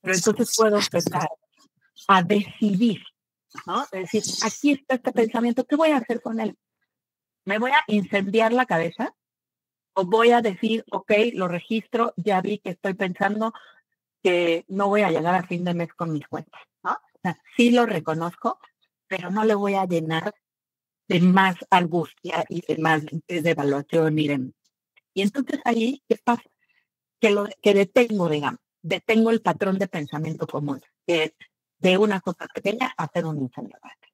pero entonces puedo empezar a decidir, ¿no? Es decir, aquí está este pensamiento, ¿qué voy a hacer con él? ¿Me voy a incendiar la cabeza? ¿O voy a decir, ok, lo registro, ya vi que estoy pensando que no voy a llegar a fin de mes con mis cuentas, ¿no? O sea, sí lo reconozco, pero no le voy a llenar de más angustia y de más devaluación y entonces ahí, ¿qué pasa? Que detengo el patrón de pensamiento común, que es de una cosa pequeña hacer un incendio grande.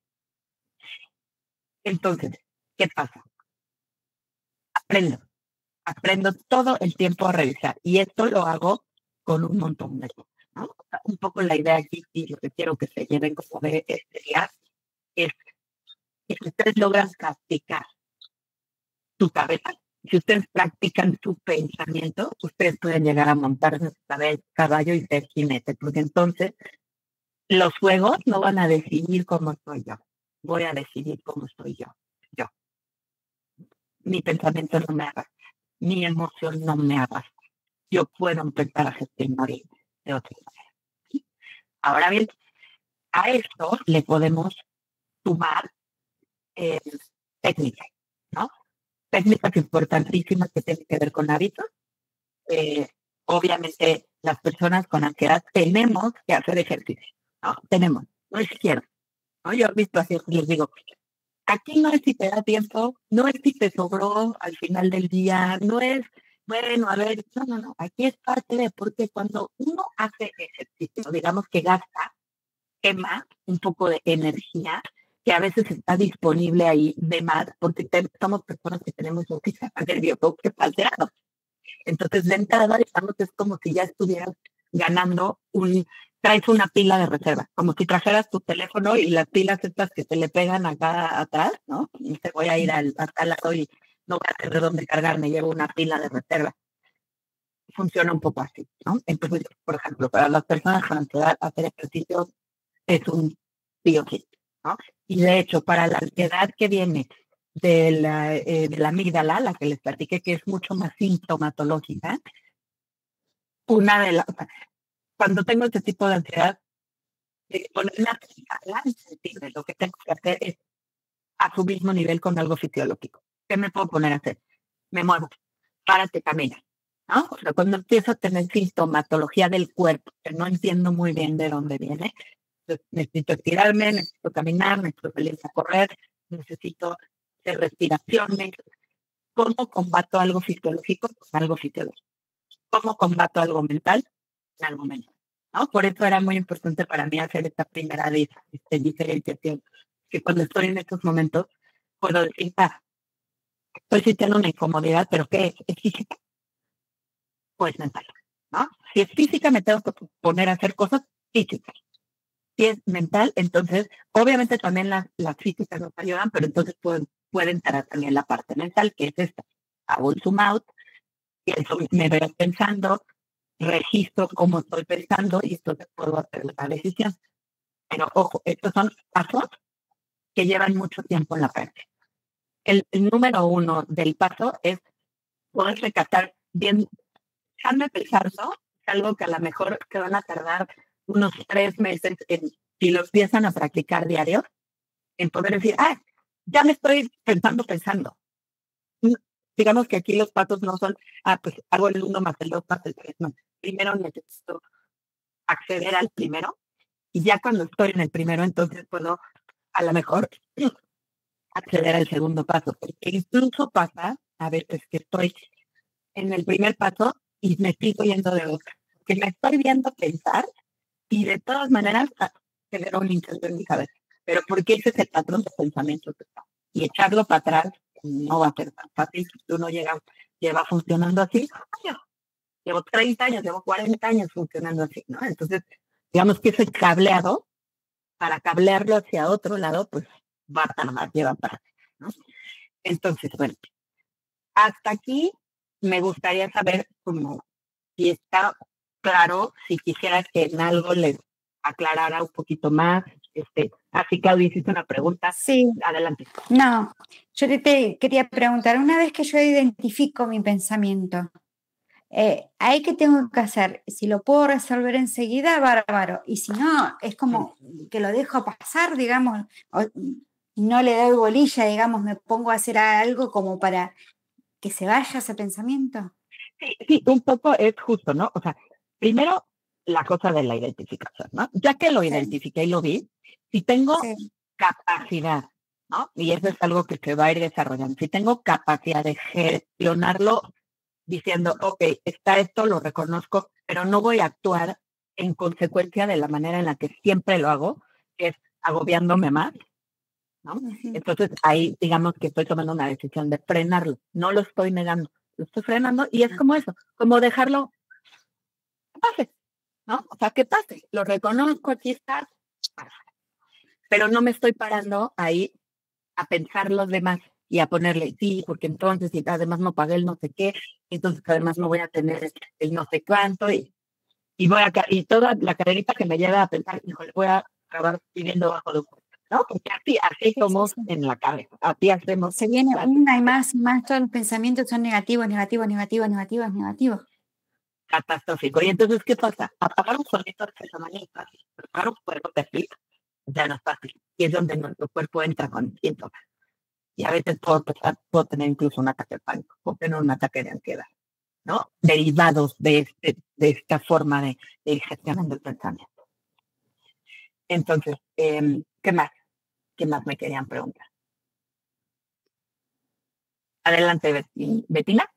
Entonces, ¿qué pasa? Aprendo todo el tiempo a revisar y esto lo hago con un montón de cosas, ¿no? O sea, un poco la idea aquí y lo que quiero que se lleven como de este día es que ustedes logran castigar tu cabeza si ustedes practican su pensamiento, ustedes pueden llegar a montar su caballo y ser jinete, porque entonces los juegos no van a decidir cómo soy yo. Voy a decidir cómo soy yo. Yo. Mi pensamiento no me arrastra. Mi emoción no me arrastra. Yo puedo empezar a gestionar de otra manera. Ahora bien, a esto le podemos sumar técnicas, ¿no? Técnicas importantísimas que tienen que ver con hábitos. Obviamente, las personas con ansiedad tenemos que hacer ejercicio, ¿no? No es siquiera, ¿no? Yo he visto así, les digo, aquí no es si te da tiempo, no es si te sobró al final del día, no es, bueno, a ver, no, aquí es parte de, porque cuando uno hace ejercicio, digamos que quema un poco de energía que a veces está disponible ahí de más, porque somos personas que tenemos un sistema nervioso que está alterado. Entonces, de entrada, digamos, es como si ya estuvieras ganando traes una pila de reserva, como si trajeras tu teléfono y las pilas estas que se le pegan acá atrás, ¿no? Y te voy a ir hasta el lado y no voy a tener dónde cargarme, llevo una pila de reserva. Funciona un poco así, ¿no? Entonces, por ejemplo, para las personas con ansiedad, hacer ejercicio es un biokit, ¿no? Y de hecho, para la ansiedad que viene de la amígdala, la que les platiqué, que es mucho más sintomatológica, cuando tengo este tipo de ansiedad, ponerme a sentir lo que tengo que hacer es a su mismo nivel con algo fisiológico. ¿Qué me puedo poner a hacer? Me muevo, párate, camina, ¿no? O sea, cuando empiezo a tener sintomatología del cuerpo, que no entiendo muy bien de dónde viene, necesito estirarme, necesito caminar, necesito salir a correr, necesito hacer respiraciones. ¿Cómo combato algo fisiológico? Con algo fisiológico. ¿Cómo combato algo mental? En algo mental, ¿no? Por eso era muy importante para mí hacer esta primera diferenciación, que cuando estoy en estos momentos puedo decir, estoy sintiendo una incomodidad, pero ¿qué es? ¿Es física? Pues mental, ¿no? Si es física, me tengo que poner a hacer cosas físicas. Si es mental, entonces, obviamente también las físicas nos ayudan, pero entonces puede entrar también la parte mental, que es esta. Hago un zoom out, y eso me veo pensando, registro cómo estoy pensando, y entonces puedo hacer la decisión. Pero ojo, estos son pasos que llevan mucho tiempo en la práctica. El número 1 del paso es poder recatar bien, déjame pensar, ¿no? Algo que a lo mejor te van a tardar unos 3 meses si lo empiezan a practicar diario, en poder decir, ya me estoy pensando. Digamos que aquí los pasos no son, pues hago el 1 más el 2 más el 3, no. Primero necesito acceder al primero, y ya cuando estoy en el primero, entonces puedo a lo mejor acceder al segundo paso, porque incluso pasa a veces que estoy en el primer paso y me sigo yendo de boca, que me estoy viendo pensar y de todas maneras genera un intento en mi cabeza, pero porque ese es el patrón de pensamiento y echarlo para atrás no va a ser tan fácil. Si uno lleva funcionando así, llevo 30 años, llevo 40 años funcionando así, ¿no? Entonces, digamos que ese cableado, para cablearlo hacia otro lado, pues va a tardar, lleva para, ¿no? Entonces, bueno, hasta aquí me gustaría saber si está claro, si quisieras que en algo les aclarara un poquito más. Así, Claudia, hiciste una pregunta. Sí. Adelante. No, yo te quería preguntar, una vez que yo identifico mi pensamiento, ¿ahí qué tengo que hacer? Si lo puedo resolver enseguida, bárbaro. Y si no, es como que lo dejo pasar, digamos, no le doy bolilla, digamos, me pongo a hacer algo como para que se vaya ese pensamiento. Sí, un poco es justo, ¿no? O sea, primero la cosa de la identificación, ¿no? Ya que lo identifiqué y lo vi, si tengo capacidad, ¿no? Y eso es algo que se va a ir desarrollando. Si tengo capacidad de gestionarlo diciendo, ok, está esto, lo reconozco, pero no voy a actuar en consecuencia de la manera en la que siempre lo hago, que es agobiándome más, ¿no? Entonces ahí digamos que estoy tomando una decisión de frenarlo, no lo estoy negando, lo estoy frenando y es como eso, como dejarlo que pase, ¿no? O sea, que pase, lo reconozco, aquí está, pero no me estoy parando ahí a pensar los demás, y a ponerle sí, porque entonces, y además no pagué el no sé qué, entonces además no voy a tener el no sé cuánto, y y toda la caderita que me lleva a pensar, híjole, voy a acabar viviendo bajo de un puente, ¿no? Porque así somos en la cabeza, así hacemos. Se viene una y más, todos los pensamientos son negativos. Catastrófico. Y entonces, ¿qué pasa? Apagar un solito de esa manera es fácil, pero apagar un cuerpo de frío ya no es fácil. Y es donde nuestro cuerpo entra con síntomas. Y a veces puedo tener incluso un ataque de pánico, puedo tener un ataque de ansiedad, ¿no? Derivados de esta forma de ir gestionando el pensamiento. Entonces, ¿qué más? ¿Qué más me querían preguntar? Adelante, Betina.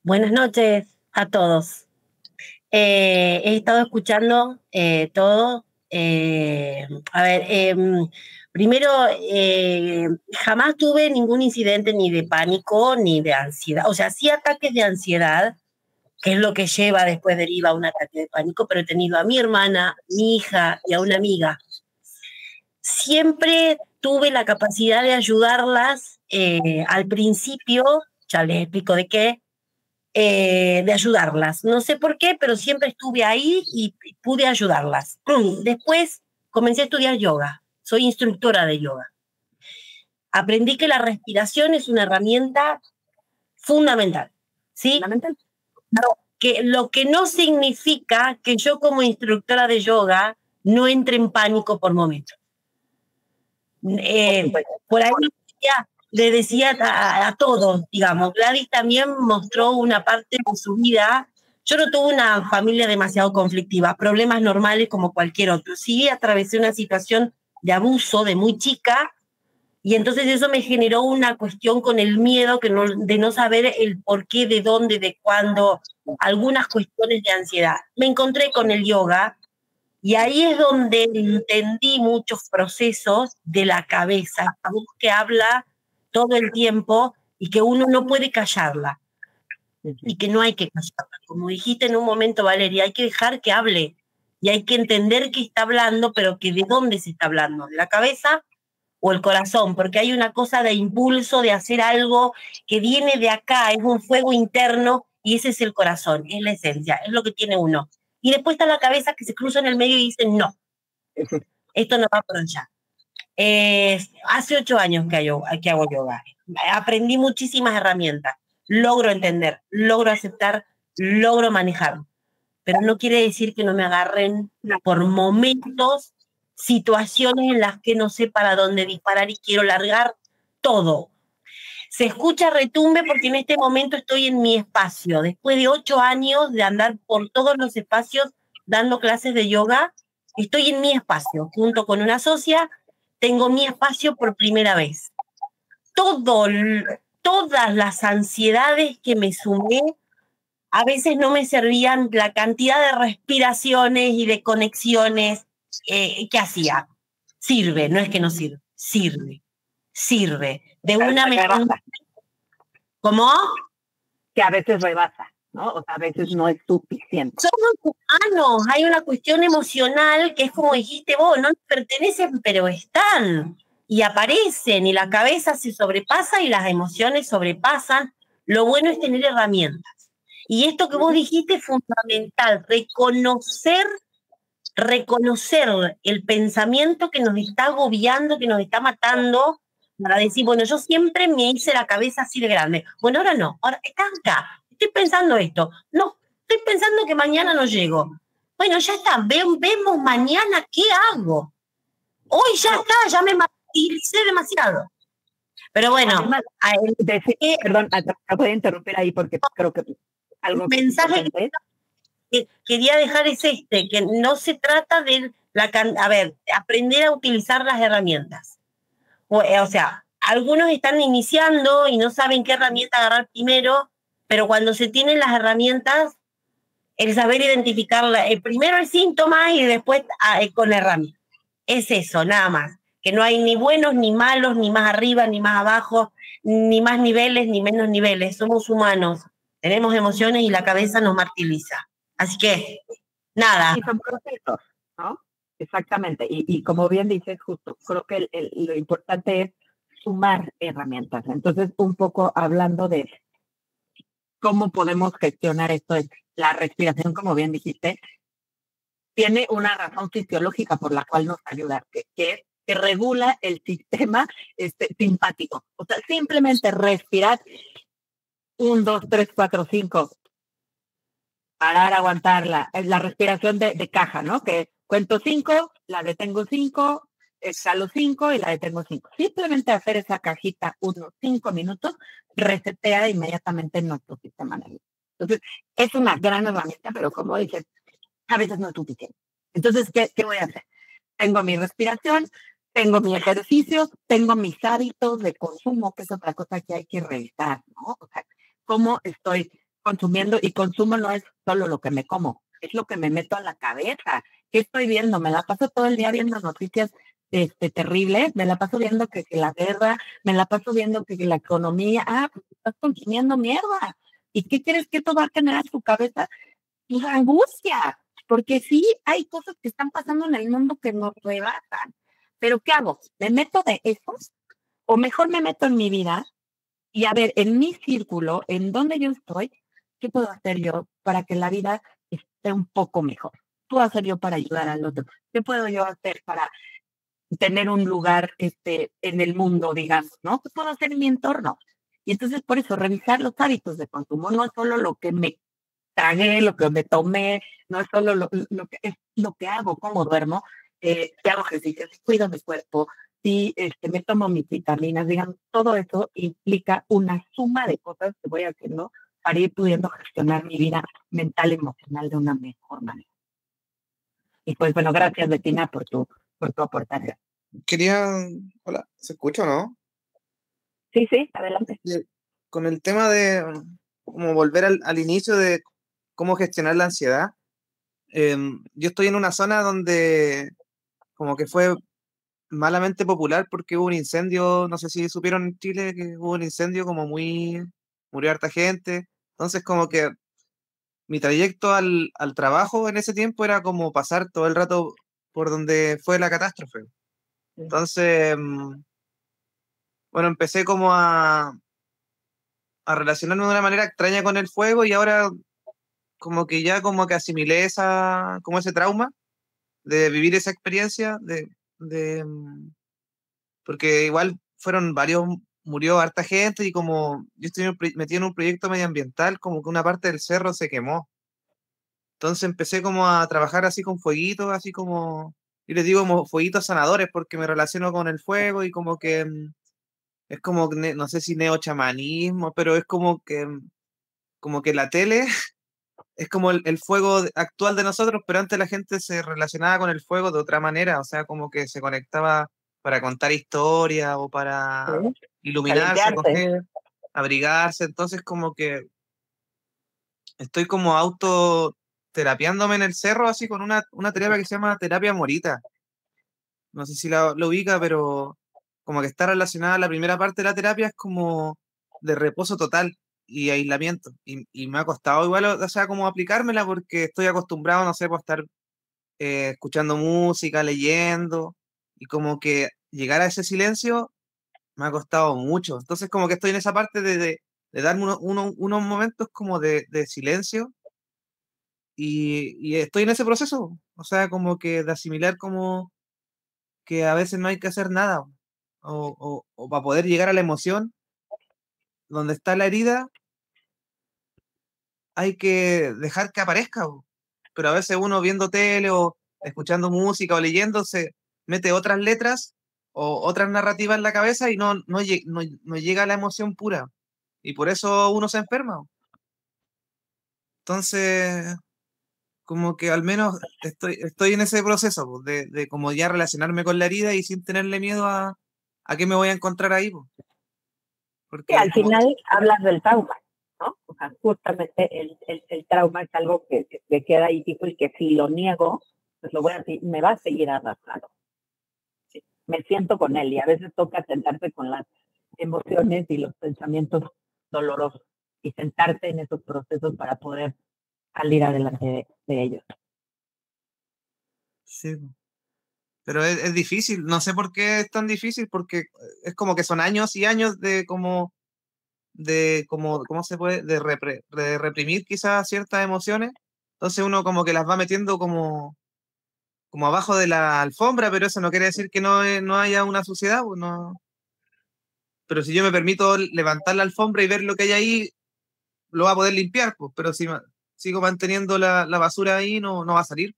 Buenas noches a todos. He estado escuchando todo. Primero, jamás tuve ningún incidente ni de pánico ni de ansiedad. O sea, sí ataques de ansiedad, que es lo que deriva a un ataque de pánico, pero he tenido a mi hermana, mi hija y a una amiga. Siempre tuve la capacidad de ayudarlas al principio, ya les explico de qué, de ayudarlas. No sé por qué, pero siempre estuve ahí y pude ayudarlas. Después comencé a estudiar yoga. Soy instructora de yoga. Aprendí que la respiración es una herramienta fundamental. ¿Sí? Fundamental. Lo que no significa que yo como instructora de yoga no entre en pánico por momentos. Por ahí le decía a todos, digamos, Gladys también mostró una parte de su vida. Yo no tuve una familia demasiado conflictiva, problemas normales como cualquier otro. Sí, atravesé una situación de abuso de muy chica, y entonces eso me generó una cuestión con el miedo de no saber el por qué, de dónde, de cuándo, algunas cuestiones de ansiedad. Me encontré con el yoga, y ahí es donde entendí muchos procesos de la cabeza, que habla todo el tiempo y que uno no puede callarla, y que no hay que callarla. Como dijiste en un momento, Valeria, hay que dejar que hable y hay que entender que está hablando, pero que de dónde se está hablando, de la cabeza o el corazón, porque hay una cosa de impulso de hacer algo que viene de acá, es un fuego interno, y ese es el corazón, es la esencia, es lo que tiene uno. Y después está la cabeza que se cruza en el medio y dice, no, esto no va por allá. Hace 8 años que hago yoga. Aprendí muchísimas herramientas. Logro entender, logro aceptar, logro manejar. Pero no quiere decir que no me agarren por momentos, situaciones en las que no sé para dónde disparar y quiero largar todo. Se escucha retumbe porque en este momento estoy en mi espacio. Después de 8 años de andar por todos los espacios dando clases de yoga, estoy en mi espacio. Junto con una socia, tengo mi espacio por primera vez. Todas las ansiedades que me sumé, a veces no me servían la cantidad de respiraciones y de conexiones que hacía. Sirve, no es que no sirve, sirve. De una mejor. ¿Cómo? Que a veces rebasa, ¿no? O sea, a veces no es suficiente. Somos humanos, hay una cuestión emocional que es como dijiste vos, no pertenecen, pero están y aparecen, y la cabeza se sobrepasa y las emociones sobrepasan. Lo bueno es tener herramientas. Y esto que vos dijiste es fundamental, reconocer el pensamiento que nos está agobiando, que nos está matando, para decir, bueno, yo siempre me hice la cabeza así de grande. Bueno, ahora no, ahora estás acá, estoy pensando esto. No, estoy pensando que mañana no llego. Bueno, ya está, vemos mañana qué hago. Hoy ya está, ya me martiricé demasiado. Pero bueno. Además, perdón, no puedo interrumpir ahí porque creo que algo. El mensaje que quería dejar es que no se trata de aprender a utilizar las herramientas. O sea, algunos están iniciando y no saben qué herramienta agarrar primero, pero cuando se tienen las herramientas, el saber identificarla, primero el síntoma y después con la herramienta. Es eso, nada más. Que no hay ni buenos ni malos, ni más arriba, ni más abajo, ni más niveles, ni menos niveles. Somos humanos, tenemos emociones y la cabeza nos martiriza. Así que, nada. Y son procesos, ¿no? exactamente. Y como bien dices, justo, creo que lo importante es sumar herramientas. Entonces, un poco hablando de cómo podemos gestionar esto, es la respiración, como bien dijiste, tiene una razón fisiológica por la cual nos ayuda, que es que regula el sistema simpático. O sea, simplemente respirar 1, 2, 3, 4, 5, parar, aguantar la respiración de caja, ¿no? Que cuento 5, la detengo 5, exhalo 5 y la detengo 5. Simplemente hacer esa cajita unos 5 minutos resetea inmediatamente nuestro sistema nervioso. Entonces, es una gran herramienta, pero como dices, a veces no es suficiente. Entonces, ¿qué voy a hacer? Tengo mi respiración, tengo mi ejercicio, tengo mis hábitos de consumo, que es otra cosa que hay que revisar, ¿no? O sea, cómo estoy consumiendo, y consumo no es solo lo que me como, es lo que me meto a la cabeza. ¿Qué estoy viendo? Me la paso todo el día viendo noticias terribles, me la paso viendo que la guerra, me la paso viendo que la economía, pues estás consumiendo mierda. ¿Y qué crees que esto va a generar en tu cabeza? Pues angustia, porque sí hay cosas que están pasando en el mundo que nos rebasan. Pero ¿qué hago? ¿Me meto de esos? O mejor me meto en mi vida y a ver, en mi círculo, en donde yo estoy, ¿qué puedo hacer yo para que la vida esté un poco mejor? ¿Qué puedo hacer yo para ayudar al otro? ¿Qué puedo yo hacer para tener un lugar en el mundo, digamos, ¿no? ¿Qué puedo hacer en mi entorno? Y entonces, por eso, revisar los hábitos de consumo no es solo lo que me tragué, lo que me tomé, no es solo es lo que hago, cómo duermo, si hago ejercicio, si cuido mi cuerpo, si me tomo mis vitaminas, digamos, todo eso implica una suma de cosas que voy haciendo para ir pudiendo gestionar mi vida mental y emocional de una mejor manera. Y pues bueno, gracias Bettina por tu aportación. Hola, ¿se escucha o no? Sí, adelante. Con el tema de como volver al inicio de cómo gestionar la ansiedad, yo estoy en una zona donde como que fue malamente popular porque hubo un incendio, no sé si supieron en Chile que hubo un incendio como murió harta gente, entonces como que mi trayecto al trabajo en ese tiempo era como pasar todo el rato por donde fue la catástrofe. Entonces, bueno, empecé como a relacionarme de una manera extraña con el fuego y ahora como que ya como que asimilé como ese trauma de vivir esa experiencia, porque igual murió harta gente y como yo estoy metido en un proyecto medioambiental, como que una parte del cerro se quemó. Entonces empecé como a trabajar así con fueguitos, así como, yo les digo como fueguitos sanadores porque me relaciono con el fuego y como que es como, no sé si neochamanismo, pero es como que la tele es como el fuego actual de nosotros, pero antes la gente se relacionaba con el fuego de otra manera, o sea, como que se conectaba para contar historias o para iluminarse, coger, abrigarse, entonces como que estoy como autoterapiándome en el cerro, así con una terapia que se llama terapia morita. No sé si lo ubica, pero como que está relacionada, la primera parte de la terapia es como de reposo total y aislamiento. Y me ha costado igual, o sea, como aplicármela porque estoy acostumbrado, no sé, pues estar escuchando música, leyendo, y como que llegar a ese silencio me ha costado mucho. Entonces como que estoy en esa parte de darme unos momentos como de silencio y estoy en ese proceso, o sea, como que de asimilar como que a veces no hay que hacer nada, o para poder llegar a la emoción, donde está la herida, hay que dejar que aparezca, pero a veces uno viendo tele o escuchando música o leyendo se mete otras letras o otras narrativas en la cabeza y no llega a la emoción pura, y por eso uno se enferma. Entonces, como que al menos estoy en ese proceso pues, de como ya relacionarme con la herida y sin tenerle miedo a qué me voy a encontrar ahí. Pues. Porque al final hablas del trauma, ¿no? O sea, justamente el trauma es algo que queda ahí tipo y que si lo niego, pues me va a seguir arrastrando. Sí, me siento con él y a veces toca sentarse con las emociones y los pensamientos dolorosos y sentarte en esos procesos para poder salir adelante de ellos. Sí. Pero es difícil, no sé por qué es tan difícil, porque es como que son años y años de como, ¿cómo se puede? De reprimir quizás ciertas emociones. Entonces uno como que las va metiendo como abajo de la alfombra, pero eso no quiere decir que no haya una suciedad, pues no. Pero si yo me permito levantar la alfombra y ver lo que hay ahí, lo va a poder limpiar, pues, pero si sigo manteniendo la basura ahí, no va a salir.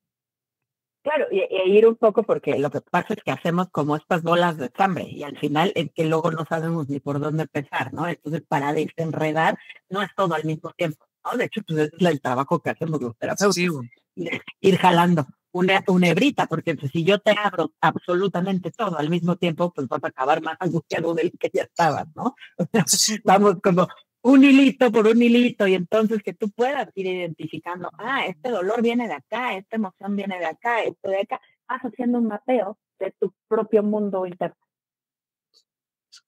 Claro, y ir un poco porque lo que pasa es que hacemos como estas bolas de estambre y al final es que luego no sabemos ni por dónde empezar, ¿no? Entonces, para desenredar no es todo al mismo tiempo, ¿no? De hecho, pues es el trabajo que hacemos los terapeutas, Sí, ir jalando una hebrita, porque pues, si yo te abro absolutamente todo al mismo tiempo, pues vas a acabar más angustiado del que ya estabas, ¿no? O sea, vamos como un hilito por un hilito, y entonces que tú puedas ir identificando, este dolor viene de acá, esta emoción viene de acá, esto de acá, vas haciendo un mapeo de tu propio mundo interno.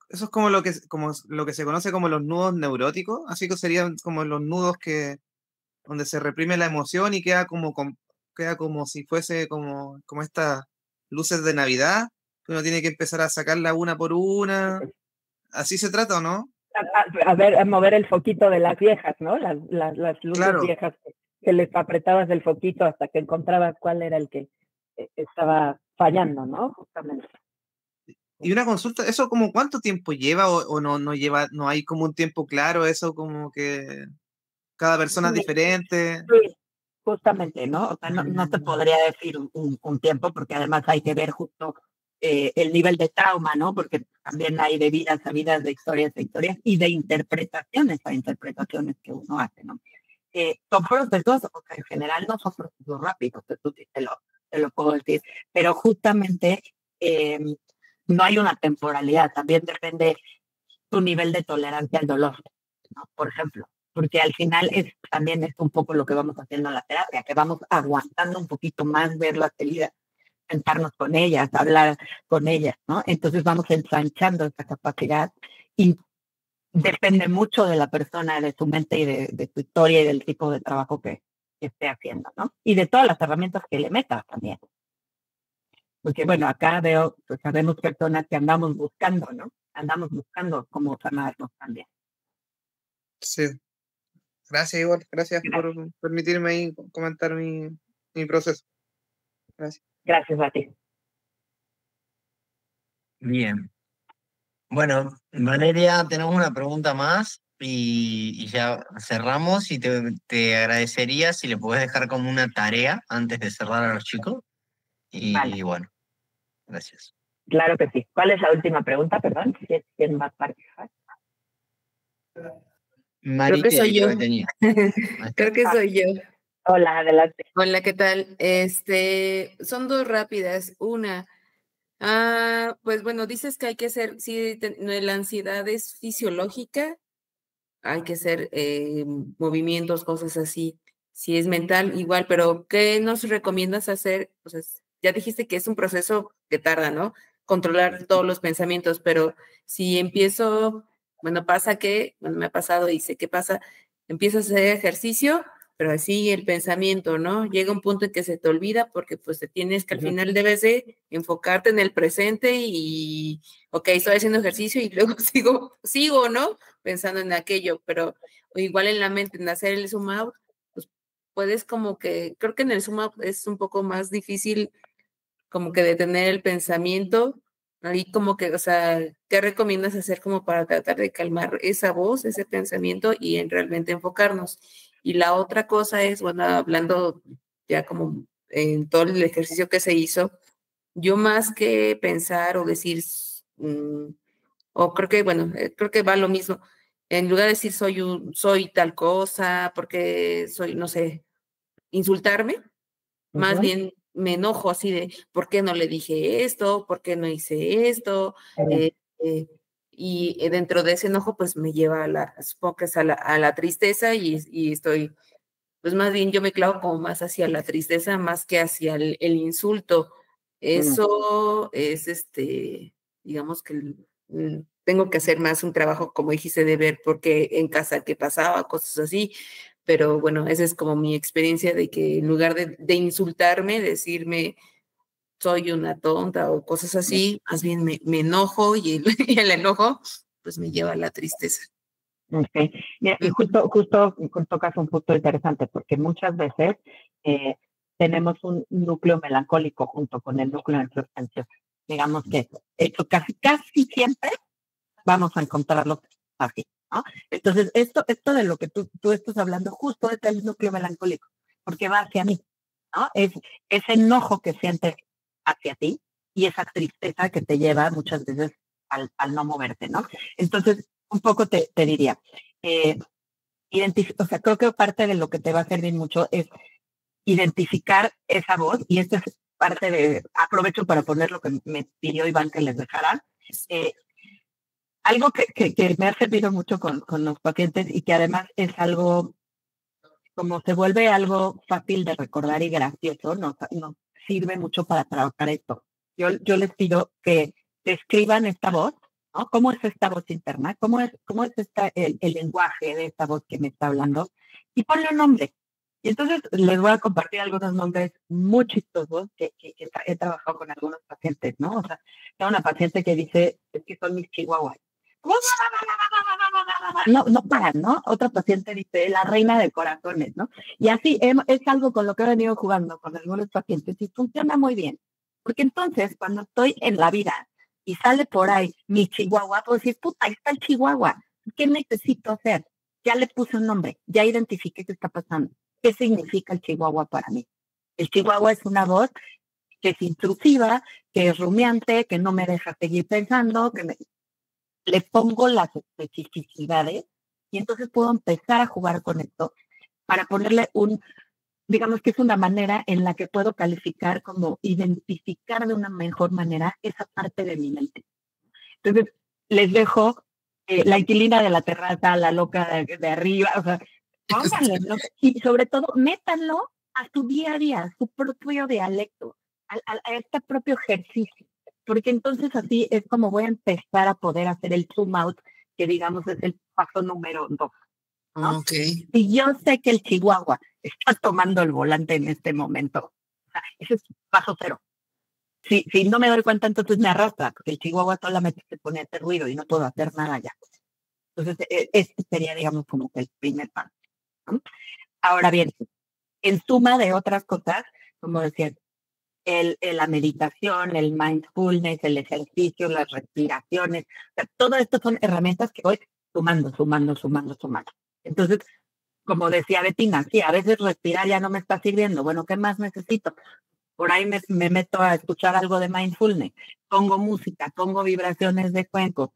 eso es como lo que se conoce como los nudos neuróticos, así que serían como los nudos donde se reprime la emoción y queda como si fuese como estas luces de Navidad, que uno tiene que empezar a sacarla una por una. ¿Así se trata o no? A mover el foquito de las viejas, ¿no? Las luces Claro. viejas que les apretabas el foquito hasta que encontrabas cuál era el que estaba fallando, ¿no? Justamente. Y una consulta, ¿eso como cuánto tiempo lleva o no lleva, no hay como un tiempo claro, eso como que cada persona es diferente? Sí, justamente, ¿no? O sea, no te podría decir un tiempo, porque además hay que ver justo el nivel de trauma, ¿no? Porque también hay de vidas a vidas, de historias a historias y de interpretaciones a interpretaciones que uno hace, ¿no? Son procesos, o sea, en general no son procesos rápidos, tú te lo puedo decir, pero justamente no hay una temporalidad, también depende tu nivel de tolerancia al dolor, ¿no? Por ejemplo, porque al final también es un poco lo que vamos haciendo en la terapia, que vamos aguantando un poquito más ver las heridas, sentarnos con ellas, hablar con ellas, ¿no? Entonces vamos ensanchando esa capacidad y depende mucho de la persona, de su mente y de su historia y del tipo de trabajo que esté haciendo, ¿no? Y de todas las herramientas que le metas también. Porque bueno, acá veo, pues sabemos personas que andamos buscando, ¿no? Andamos buscando cómo sanarnos también. Sí. Gracias, igual. Gracias por permitirme ahí comentar mi proceso. Gracias. Gracias a ti. Bien. Bueno, Valeria, tenemos una pregunta más y ya cerramos y te agradecería si le podés dejar como una tarea antes de cerrar a los chicos. Y bueno, gracias. Claro que sí. ¿Cuál es la última pregunta? Perdón, ¿quién va a participar? Creo que soy yo. Creo que soy yo. Hola, adelante. Hola, ¿qué tal? Son dos rápidas. Una, pues bueno, dices que hay que hacer, si la ansiedad es fisiológica, hay que hacer movimientos, cosas así. Si es mental, igual, pero ¿qué nos recomiendas hacer? O sea, ya dijiste que es un proceso que tarda, ¿no? Controlar todos los pensamientos, pero si empiezo, bueno, me ha pasado y sé qué pasa, empiezo a hacer ejercicio, pero así el pensamiento, ¿no? Llega un punto en que se te olvida porque pues te tienes que al final debes de enfocarte en el presente y, ok, estoy haciendo ejercicio y luego sigo, ¿no? Pensando en aquello, pero igual en la mente, en hacer el zoom out, pues puedes como que, creo que en el zoom out es un poco más difícil como que detener el pensamiento, ahí como que, o sea, ¿qué recomiendas hacer como para tratar de calmar esa voz, ese pensamiento y en realmente enfocarnos? Y la otra cosa es, bueno, hablando ya como en todo el ejercicio que se hizo, yo más que pensar o decir, o creo que, bueno, creo que va lo mismo, en lugar de decir soy tal cosa, porque soy, no sé, insultarme, más bien me enojo así de, ¿por qué no le dije esto? ¿Por qué no hice esto? Y dentro de ese enojo, pues me lleva supongo que es a la tristeza y estoy, pues más bien yo me clavo como más hacia la tristeza más que hacia el insulto. Eso es digamos que tengo que hacer más un trabajo, como dijiste, de ver por qué en casa qué pasaba, cosas así. Pero bueno, esa es como mi experiencia de que en lugar de insultarme, decirme, soy una tonta o cosas así, más bien me enojo y el enojo pues me lleva a la tristeza. Okay. Y justo tocas un punto interesante, porque muchas veces tenemos un núcleo melancólico junto con el núcleo ansioso. Digamos que esto casi siempre vamos a encontrarlo así, ¿no? Entonces, esto de lo que tú estás hablando justo es el núcleo melancólico, porque va hacia mí, ¿no? Es ese enojo que sientes hacia ti y esa tristeza que te lleva muchas veces al no moverte, ¿no? Entonces, un poco te diría, o sea, creo que parte de lo que te va a servir mucho es identificar esa voz, y esto es parte de, aprovecho para poner lo que me pidió Iván que les dejara, algo que me ha servido mucho con los pacientes y que además es algo, como se vuelve algo fácil de recordar y gracioso, nos sirve mucho para trabajar esto. Yo les pido que describan esta voz, ¿no? ¿Cómo es esta voz interna? ¿Cómo es el lenguaje de esta voz que me está hablando? Y ponle un nombre. Y entonces les voy a compartir algunos nombres muy chistosos que he trabajado con algunos pacientes, ¿no? O sea, tengo una paciente que dice, es que son mis chihuahuas. No paran, ¿no? Otra paciente dice, la reina de corazones, ¿no? Y así es algo con lo que he venido jugando con algunos pacientes y funciona muy bien. Porque entonces, cuando estoy en la vida y sale por ahí mi chihuahua, puedo decir, puta, ahí está el chihuahua. ¿Qué necesito hacer? Ya le puse un nombre, ya identifiqué qué está pasando. ¿Qué significa el chihuahua para mí? El chihuahua es una voz que es intrusiva, que es rumiante, que no me deja seguir pensando, le pongo las especificidades y entonces puedo empezar a jugar con esto para ponerle digamos que es una manera en la que puedo calificar, como identificar de una mejor manera esa parte de mi mente. Entonces, les dejo la inquilina de la terraza, la loca de arriba, o sea, pónganle, ¿no? Y sobre todo, métanlo a su día a día, a su propio dialecto, a este propio ejercicio, porque entonces así es como voy a empezar a poder hacer el zoom out, que digamos es el paso número 2. ¿no? Okay. Y yo sé que el chihuahua está tomando el volante en este momento. O sea, ese es paso 0. Si no me doy cuenta, entonces me arrastra, porque el chihuahua solamente se pone a hacer ruido y no puedo hacer nada ya. Entonces, este sería, digamos, como que el primer paso, ¿no? Ahora bien, en suma de otras cosas, como decía, la meditación, el mindfulness, el ejercicio, las respiraciones, o sea, todo esto son herramientas que voy sumando. Entonces, como decía Betina, sí, a veces respirar ya no me está sirviendo. Bueno, ¿qué más necesito? Por ahí me meto a escuchar algo de mindfulness, pongo música, pongo vibraciones de cuenco,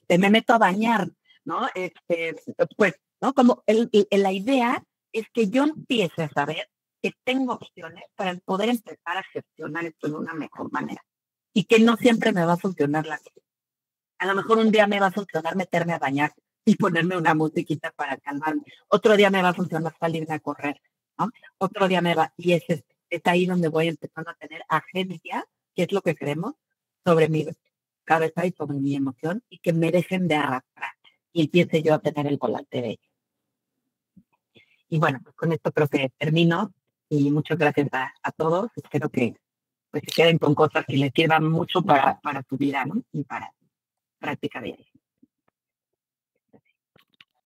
me meto a bañar, ¿no? Pues, ¿no? Como la idea es que yo empiece a saber que tengo opciones para poder empezar a gestionar esto de una mejor manera y que no siempre me va a funcionar la cosa. A lo mejor un día me va a funcionar meterme a bañar y ponerme una musiquita para calmarme. Otro día me va a funcionar salirme a correr, ¿no? Otro día y es ahí donde voy empezando a tener agencia, que es lo que queremos, sobre mi cabeza y sobre mi emoción, y que me dejen de arrastrar y empiece yo a tener el volante de ellos. Y bueno, pues con esto creo que termino y muchas gracias a todos. Espero que pues se queden con cosas que les sirvan mucho para su vida, ¿no? Y para práctica diaria.